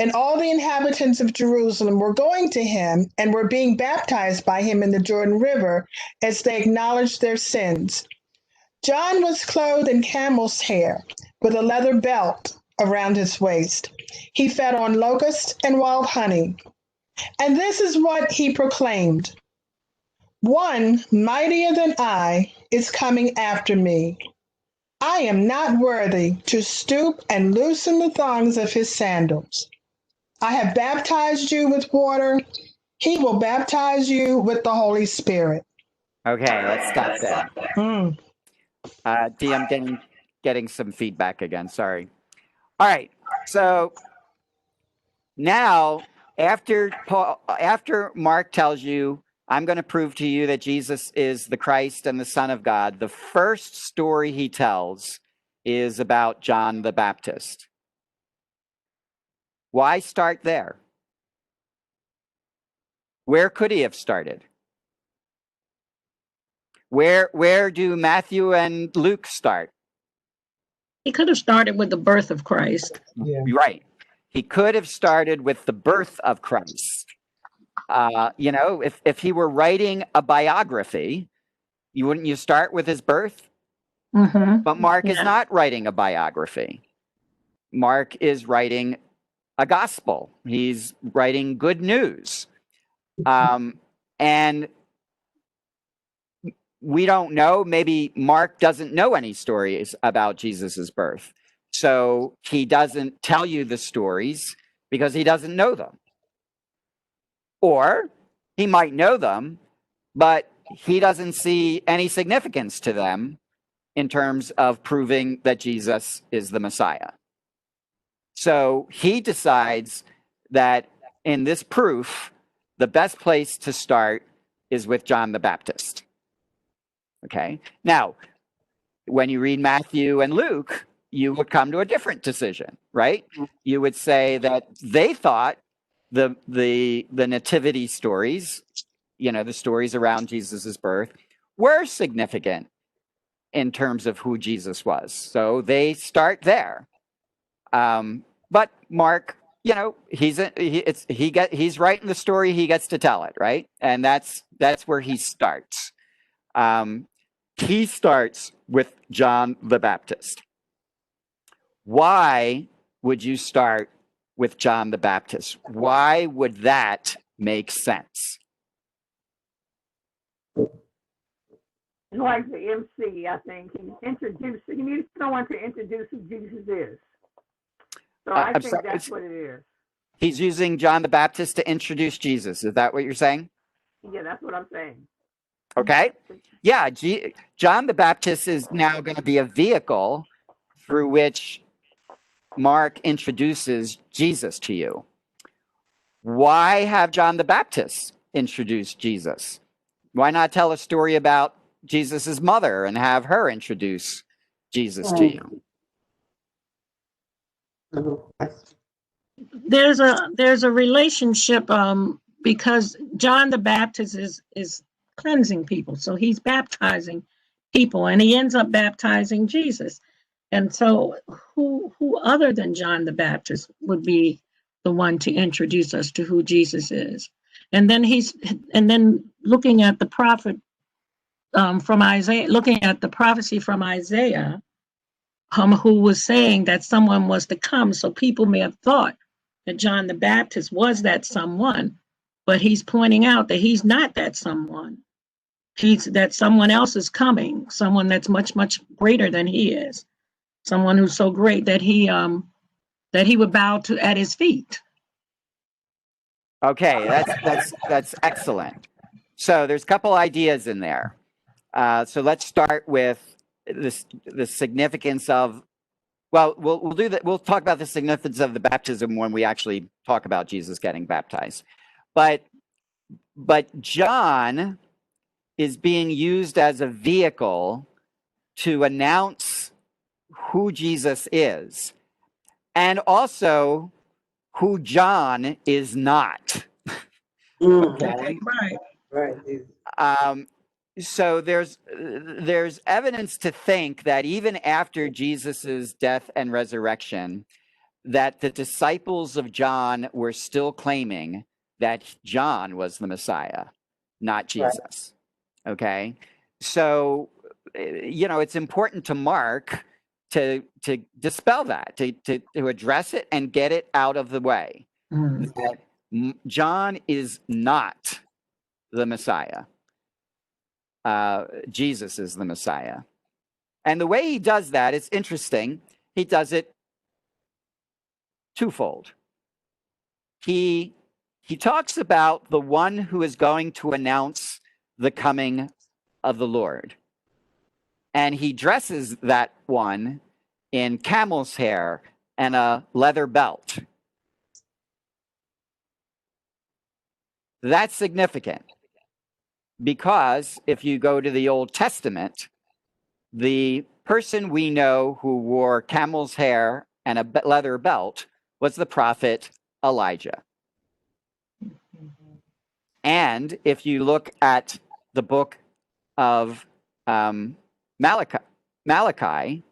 and all the inhabitants of Jerusalem were going to him and were being baptized by him in the Jordan River as they acknowledged their sins. John was clothed in camel's hair with a leather belt around his waist. He fed on locusts and wild honey. And this is what he proclaimed. One mightier than I is coming after me. I am not worthy to stoop and loosen the thongs of his sandals. I have baptized you with water. He will baptize you with the Holy Spirit. Okay, let's stop there. D, I'm getting some feedback again. Sorry. All right. So now, after Mark tells you, I'm going to prove to you that Jesus is the Christ and the Son of God, the first story he tells is about John the Baptist. Why start there? Where could he have started? Where do Matthew and Luke start? He could have started with the birth of Christ. Yeah. Right. He could have started with the birth of Christ. If he were writing a biography, wouldn't you start with his birth? But Mark is not writing a biography. Mark is writing a gospel. He's writing good news. And we don't know, maybe Mark doesn't know any stories about Jesus's birth. So he doesn't tell you the stories because he doesn't know them. Or he might know them, but he doesn't see any significance to them in terms of proving that Jesus is the Messiah. So he decides that in this proof, the best place to start is with John the Baptist. Okay. Now, when you read Matthew and Luke, you would come to a different decision, right? You would say that they thought the nativity stories, the stories around Jesus's birth, were significant in terms of who Jesus was. So they start there. But Mark, he's writing the story. He gets to tell it, right? And that's where he starts. He starts with John the Baptist. Why would you start with John the Baptist? Why would that make sense? Like the MC, I think, he needs someone to introduce who Jesus is. So I think that's what it is. He's using John the Baptist to introduce Jesus. Is that what you're saying? Yeah, that's what I'm saying. Okay. Yeah, John the Baptist is now going to be a vehicle through which Mark introduces Jesus to you. Why have John the Baptist introduce Jesus? Why not tell a story about Jesus's mother and have her introduce Jesus to you? There's a relationship because John the Baptist is cleansing people, so he's baptizing people, and he ends up baptizing Jesus. And so, who other than John the Baptist would be the one to introduce us to who Jesus is? And then looking at the prophet from Isaiah, looking at the prophecy from Isaiah, who was saying that someone was to come. So people may have thought that John the Baptist was that someone, but he's pointing out that he's not that someone. That someone else is coming, someone that's much, much greater than he is, someone who's so great that he would bow at his feet. Okay, that's excellent. So there's a couple ideas in there. So let's start with the significance of. Well, we'll do that. We'll talk about the significance of the baptism when we actually talk about Jesus getting baptized. But John is being used as a vehicle to announce who Jesus is, and also who John is not. Okay. Right. So there's evidence to think that even after Jesus's death and resurrection, that the disciples of John were still claiming that John was the Messiah, not Jesus. Right. Okay. So, it's important to Mark to dispel that, to address it and get it out of the way. That John is not the Messiah. Jesus is the Messiah. And the way he does that, it's interesting. He does it twofold. He talks about the one who is going to announce the coming of the Lord. And he dresses that one in camel's hair and a leather belt. That's significant because if you go to the Old Testament, the person we know who wore camel's hair and a leather belt was the prophet Elijah. And if you look at the book of Malachi,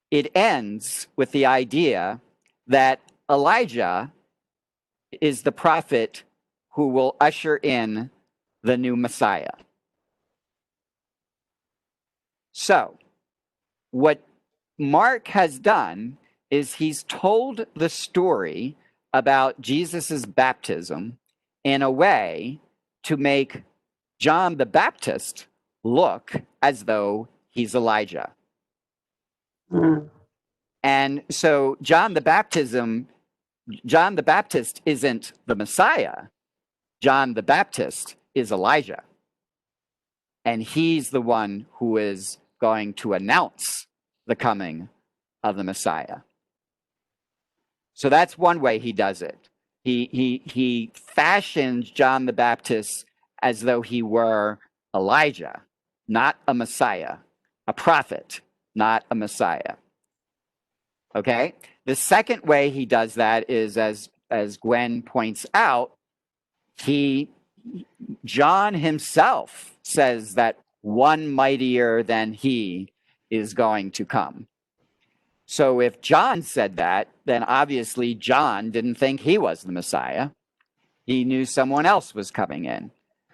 it ends with the idea that Elijah is the prophet who will usher in the new Messiah. So, what Mark has done is he's told the story about Jesus's baptism in a way to make John the Baptist look as though he's Elijah. And so John the Baptist isn't the Messiah. John the Baptist is Elijah. And he's the one who is going to announce the coming of the Messiah. So that's one way he does it. He fashions John the Baptist as though he were Elijah, not a Messiah, a prophet, not a Messiah. Okay. The second way he does that is, as Gwen points out, John himself says that one mightier than he is going to come. So if John said that, then obviously John didn't think he was the Messiah. He knew someone else was coming in.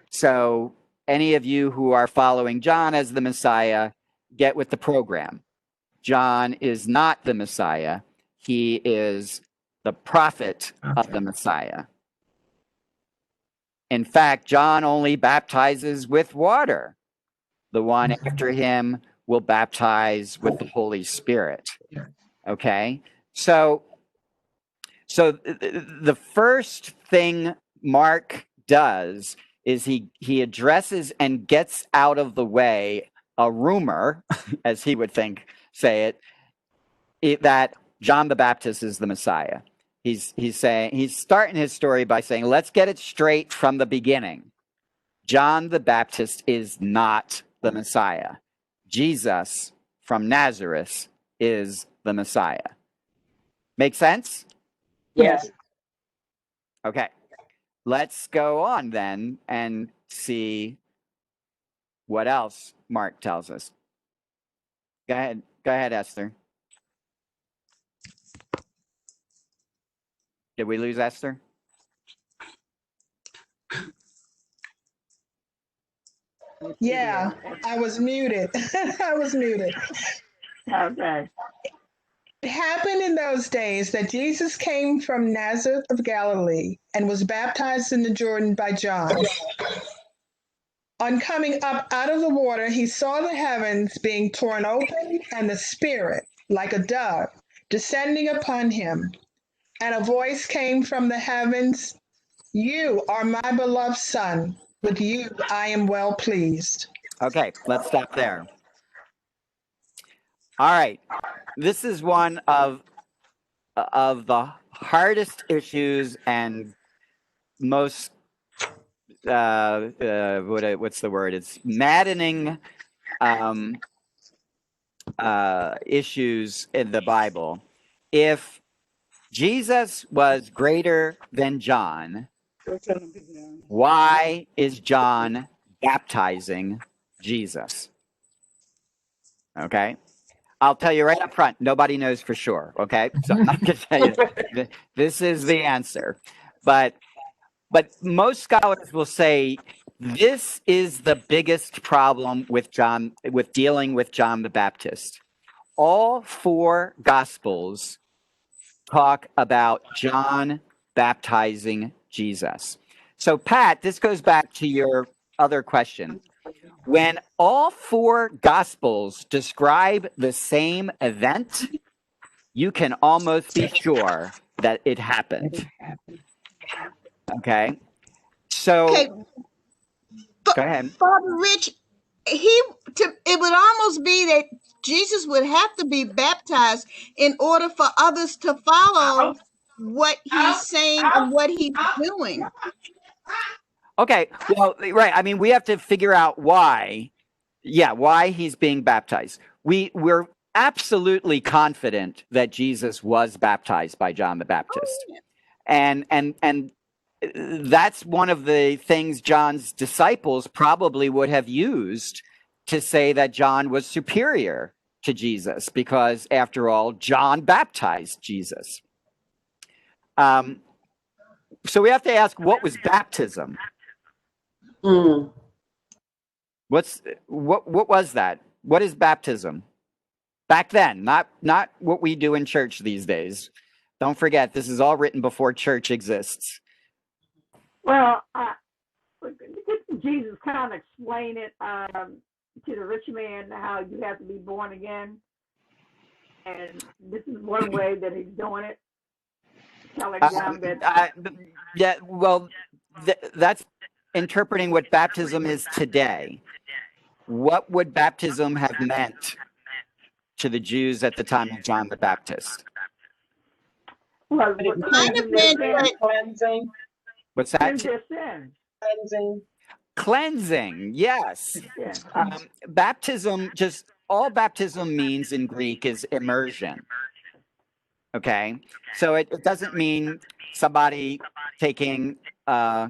So any of you who are following John as the Messiah, get with the program. John is not the Messiah. He is the prophet of the Messiah. In fact, John only baptizes with water. The one after him will baptize with the Holy Spirit. Okay? So the first thing Mark does is he addresses and gets out of the way a rumor, as he would say it, that John the Baptist is the Messiah. He's starting his story by saying, let's get it straight from the beginning. John the Baptist is not the Messiah. Jesus from Nazareth is the Messiah. Make sense? Yes. Okay. Let's go on then and see what else Mark tells us. Go ahead, Esther. Did we lose Esther? Yeah, I was muted. I was muted. Okay. It happened in those days that Jesus came from Nazareth of Galilee and was baptized in the Jordan by John. On coming up out of the water, he saw the heavens being torn open and the Spirit, like a dove, descending upon him. And a voice came from the heavens, "You are my beloved Son. With you I am well pleased." Okay, let's stop there. All right. This is one of the hardest issues and most what's the word? It's maddening issues in the Bible. If Jesus was greater than John, why is John baptizing Jesus? Okay. I'll tell you right up front, nobody knows for sure. Okay. So I'm not going to tell you this is the answer. But most scholars will say this is the biggest problem with dealing with John the Baptist. All four Gospels talk about John baptizing Jesus. So, Pat, this goes back to your other question. When all four Gospels describe the same event, you can almost be sure that it happened. Okay? So, Okay. go ahead. Father Rich, it would almost be that Jesus would have to be baptized in order for others to follow what he's saying and what he's doing. Okay, well, right. I mean, we have to figure out why he's being baptized. We're absolutely confident that Jesus was baptized by John the Baptist. Oh, yeah. And that's one of the things John's disciples probably would have used to say that John was superior to Jesus, because after all, John baptized Jesus. So we have to ask, what was baptism? What was that? What is baptism? Back then, not what we do in church these days. Don't forget, this is all written before church exists. Well, didn't Jesus kind of explain it to the rich man how you have to be born again? And this is one way that he's doing it, telling them that. Yeah, well, that's interpreting what baptism is today. What would baptism have meant to the Jews at the time of John the Baptist? Well, Kind of meant cleansing. What's that? Cleansing. Cleansing, yes. Yeah. Baptism, just all baptism means in Greek is immersion. Okay, so it doesn't mean somebody taking a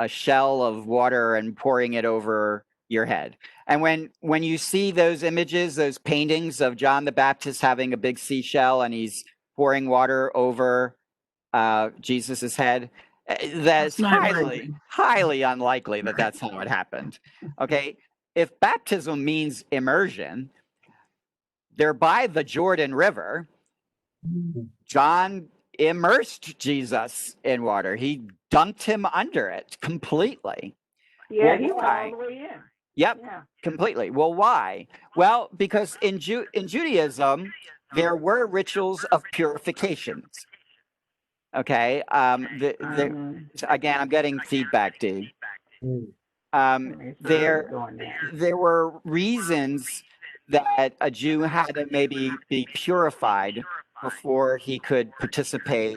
shell of water and pouring it over your head. And when you see those images, those paintings of John the Baptist having a big seashell and he's pouring water over Jesus's head, that's not highly unlikely that that's how it happened. Okay, if baptism means immersion, they're by the Jordan River. John immersed Jesus in water. He dunked him under it completely. Yeah, Well, he went why? all the way in. Yep, Yeah. completely. Well, why? Well, because in Judaism, there were rituals of purifications. Okay. Again, I'm getting feedback, D. There were reasons that a Jew had to maybe be purified before he could participate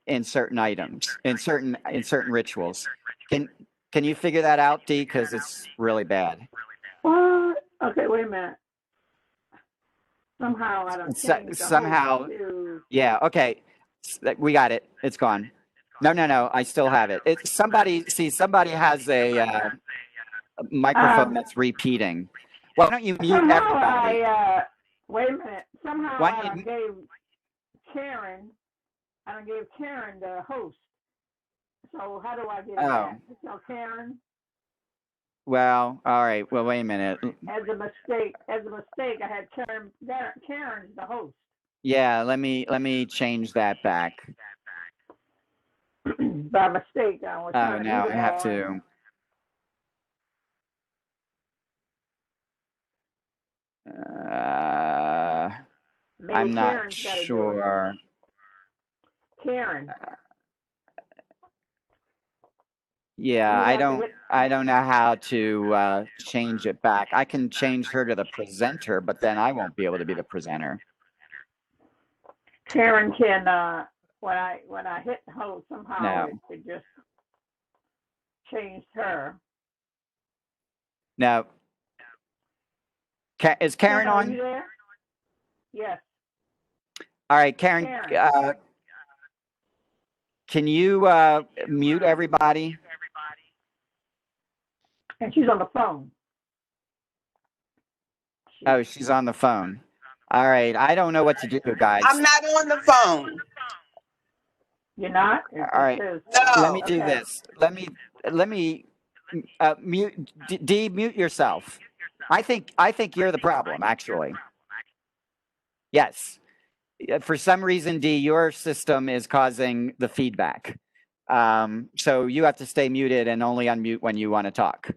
in certain items, in certain rituals. Can you figure that out, D? Because it's really bad. What? Okay, wait a minute. Somehow I don't change somehow. Yeah. Okay. We got it. It's gone. No. I still have it. It's somebody has a microphone that's repeating. Why don't you mute everybody? Wait a minute. Somehow I gave Karen the host. So how do I get that? Tell Karen? Well, all right. Well, wait a minute. As a mistake, I had Karen the host. Yeah, let me change that back. By mistake, I was trying to. Now I have to. I'm not sure. Karen. Yeah, I don't know how to change it back. I can change her to the presenter, but then I won't be able to be the presenter. Karen can when I hit host somehow it just changed her. No. Is Karen on? Are you there? Yes. All right, Karen. Can you mute everybody? And she's on the phone. Oh, she's on the phone. All right. I don't know what to do, guys. I'm not on the phone. You're not? All right. No. Let me do this. Let me mute. D, mute yourself. I think you're the problem, actually. Yes. For some reason, D, your system is causing the feedback. So you have to stay muted and only unmute when you want to talk.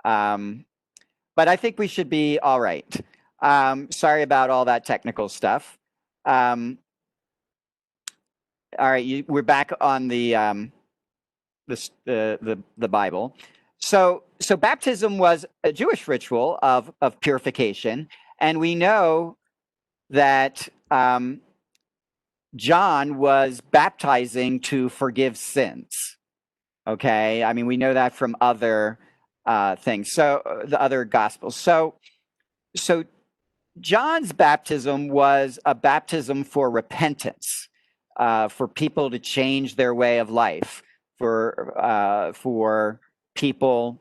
But I think we should be all right. Sorry about all that technical stuff. All right, we're back on the Bible. So baptism was a Jewish ritual of purification, and we know that John was baptizing to forgive sins. Okay, I mean, we know that from other things. So the other gospels. So John's baptism was a baptism for repentance, for people to change their way of life, for people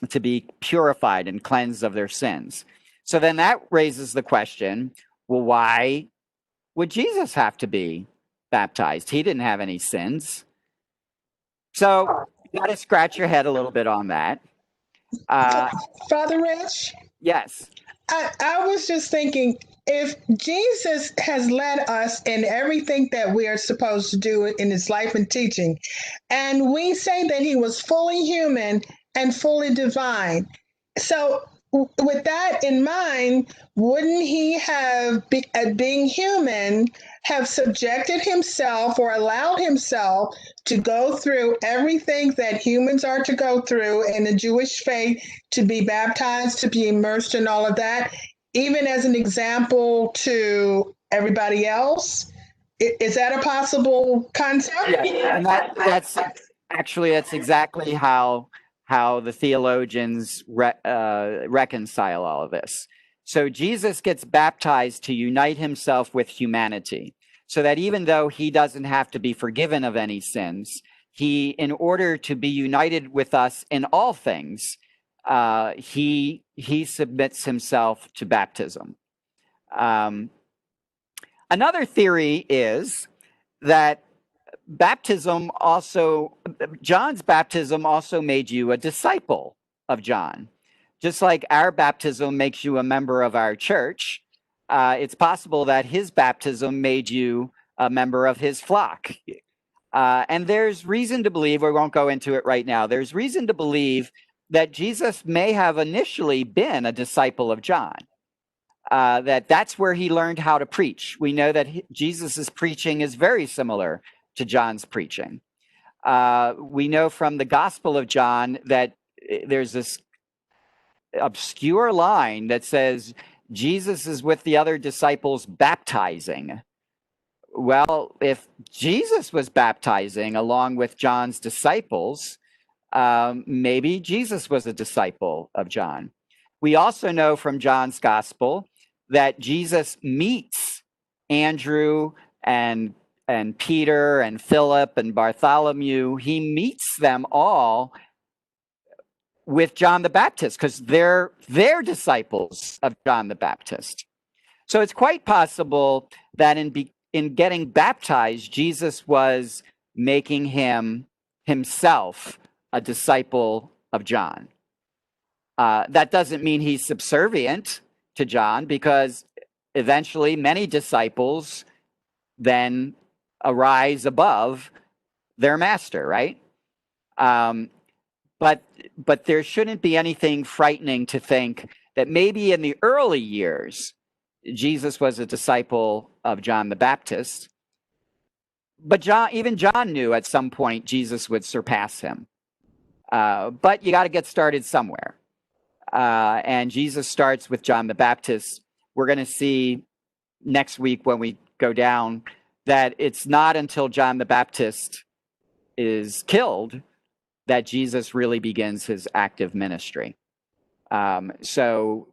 to be purified and cleansed of their sins. So then that raises the question, well, why would Jesus have to be baptized? He didn't have any sins. So you got to scratch your head a little bit on that. Father Rich? Yes. I was just thinking, if Jesus has led us in everything that we are supposed to do in his life and teaching, and we say that he was fully human and fully divine, so with that in mind, wouldn't he have, being human, have subjected himself or allowed himself to go through everything that humans are to go through in the Jewish faith, to be baptized, to be immersed in all of that, even as an example to everybody else? Is that a possible concept? Yeah, and that's exactly how the theologians reconcile all of this. So Jesus gets baptized to unite himself with humanity, so that even though he doesn't have to be forgiven of any sins, he, in order to be united with us in all things, he submits himself to baptism. Another theory is that John's baptism also made you a disciple of John. Just like our baptism makes you a member of our church, it's possible that his baptism made you a member of his flock. And there's reason to believe, we won't go into it right now, there's reason to believe that Jesus may have initially been a disciple of John. That's where he learned how to preach. We know that Jesus's preaching is very similar to John's preaching. We know from the Gospel of John that there's this obscure line that says Jesus is with the other disciples baptizing. Well, if Jesus was baptizing along with John's disciples, maybe Jesus was a disciple of John. We also know from John's Gospel that Jesus meets Andrew and Peter and Philip and Bartholomew. He meets them all with John the Baptist because they're disciples of John the Baptist. So it's quite possible that in getting baptized, Jesus was making himself a disciple of John. That doesn't mean he's subservient to John, because eventually many disciples then arise above their master, right? But there shouldn't be anything frightening to think that maybe in the early years, Jesus was a disciple of John the Baptist. But even John knew at some point Jesus would surpass him. But you got to get started somewhere. And Jesus starts with John the Baptist. We're going to see next week when we go down that it's not until John the Baptist is killed that Jesus really begins his active ministry. So,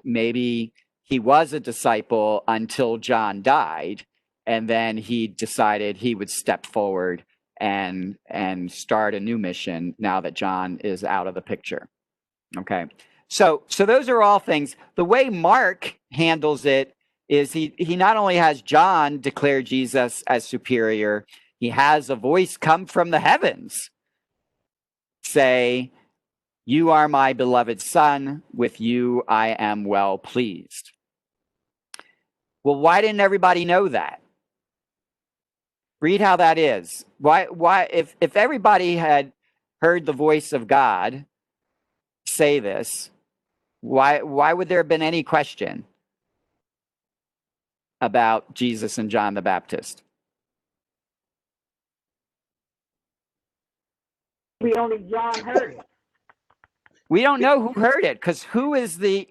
maybe he was a disciple until John died, and then he decided he would step forward and start a new mission now that John is out of the picture. Okay, so those are all things. The way Mark handles it is he not only has John declare Jesus as superior, he has a voice come from the heavens say, "You are my beloved son, with you I am well pleased." Well, why didn't everybody know that? Read how that is. Why if everybody had heard the voice of God say this, why would there have been any question about Jesus and John the Baptist? John heard it. We don't know who heard it, because who is the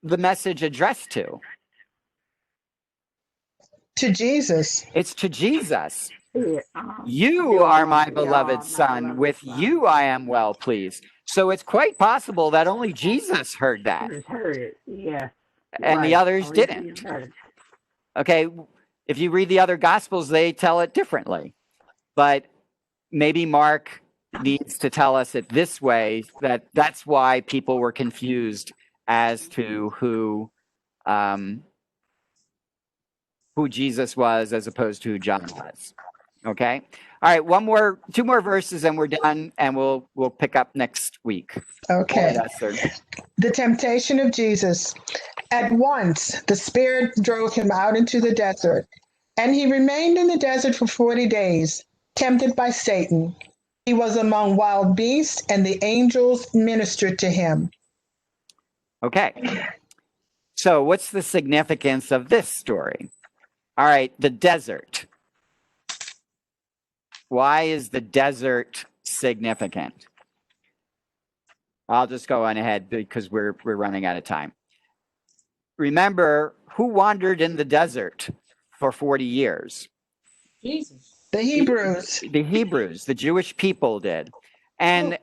message addressed to? To Jesus. It's to Jesus. Yeah, You are my beloved son. With you I am well pleased. So it's quite possible that only Jesus heard that. Jesus heard it, yeah. And Right. the others Only didn't. Jesus heard it. Okay, if you read the other Gospels, they tell it differently. But maybe Mark needs to tell us it this way, that's why people were confused as to who Jesus was as opposed to who John was. Okay? All right, two more verses and we're done, and we'll pick up next week. Okay. Yes, sir. The temptation of Jesus. At once, the Spirit drove him out into the desert, and he remained in the desert for 40 days, tempted by Satan. He was among wild beasts, and the angels ministered to him. Okay. So what's the significance of this story? All right, the desert. Why is the desert significant? I'll just go on ahead because we're running out of time. Remember, who wandered in the desert for 40 years? Jesus. The Hebrews. The Hebrews, the Jewish people did. And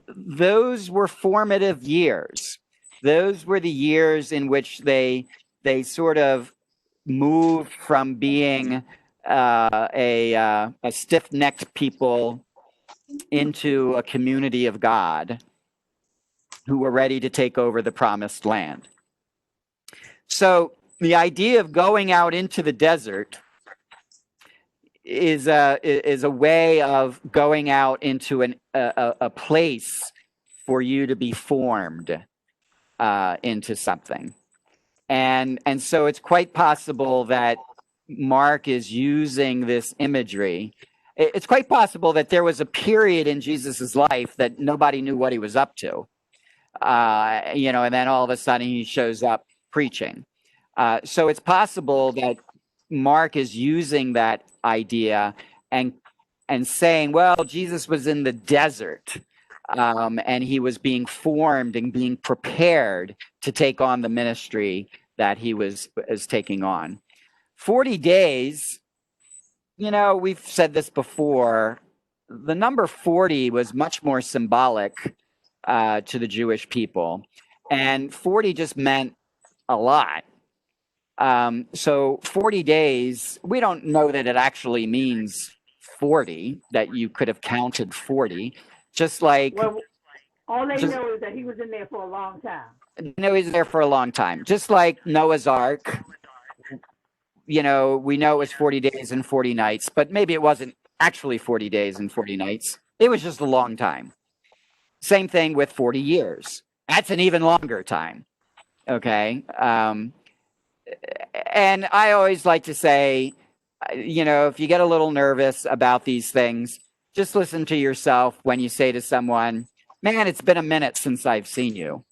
those were formative years. Those were the years in which they sort of moved from being a stiff-necked people into a community of God who were ready to take over the promised land. So the idea of going out into the desert is a way of going out into a place for you to be formed into something. And so it's quite possible that Mark is using this imagery. It's quite possible that there was a period in Jesus's life that nobody knew what he was up to. And then all of a sudden he shows up preaching. So it's possible that Mark is using that idea and saying, well, Jesus was in the desert, and he was being formed and being prepared to take on the ministry that he was taking on. 40 days, we've said this before, the number 40 was much more symbolic to the Jewish people, and 40 just meant a lot. So 40 days, we don't know that it actually means 40, that you could have counted 40, just like... Well, all they know is that he was in there for a long time. He was there for a long time, just like Noah's Ark. We know it was 40 days and 40 nights, but maybe it wasn't actually 40 days and 40 nights. It was just a long time. Same thing with 40 years. That's an even longer time. Okay. And I always like to say, if you get a little nervous about these things, just listen to yourself when you say to someone, man, it's been a minute since I've seen you.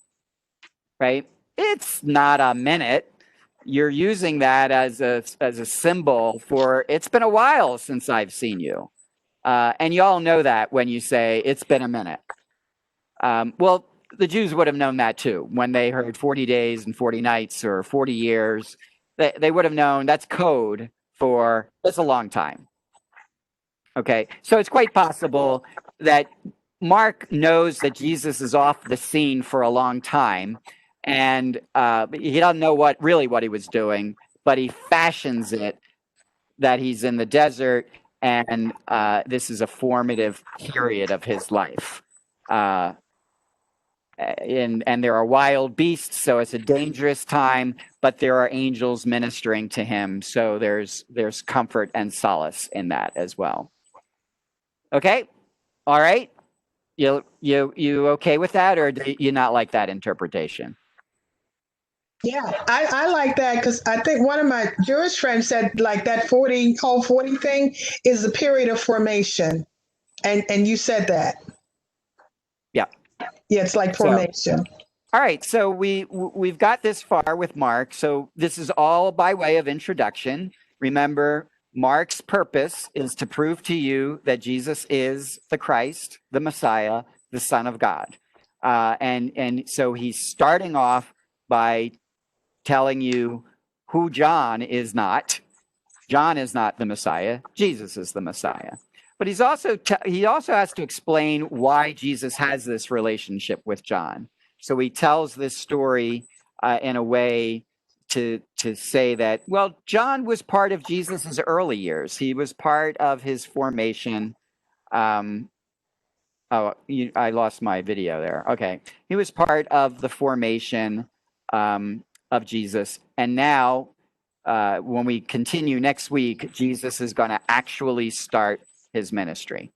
Right? It's not a minute. You're using that as a symbol for it's been a while since I've seen you. And you all know that when you say it's been a minute. Well, the Jews would have known that too. When they heard 40 days and 40 nights or 40 years, they would have known that's code for it's a long time. Okay, so it's quite possible that Mark knows that Jesus is off the scene for a long time, and he doesn't know what he was doing, but he fashions it that he's in the desert, and this is a formative period of his life. And there are wild beasts, so it's a dangerous time, but there are angels ministering to him, so there's comfort and solace in that as well. Okay, all right. You okay with that, or do you not like that interpretation? Yeah, I like that, because I think one of my Jewish friends said like that whole 40 thing is the period of formation, and you said that. Yeah. Yeah, it's like formation. All right, so we've got this far with Mark. So this is all by way of introduction. Remember, Mark's purpose is to prove to you that Jesus is the Christ, the Messiah, the Son of God. And so he's starting off by telling you who John is not. John is not the Messiah. Jesus is the Messiah. But he also has to explain why Jesus has this relationship with John. So he tells this story in a way to say that, well, John was part of Jesus's early years. He was part of his formation. I lost my video there. Okay. He was part of the formation of Jesus. And now, when we continue next week, Jesus is going to actually start his ministry.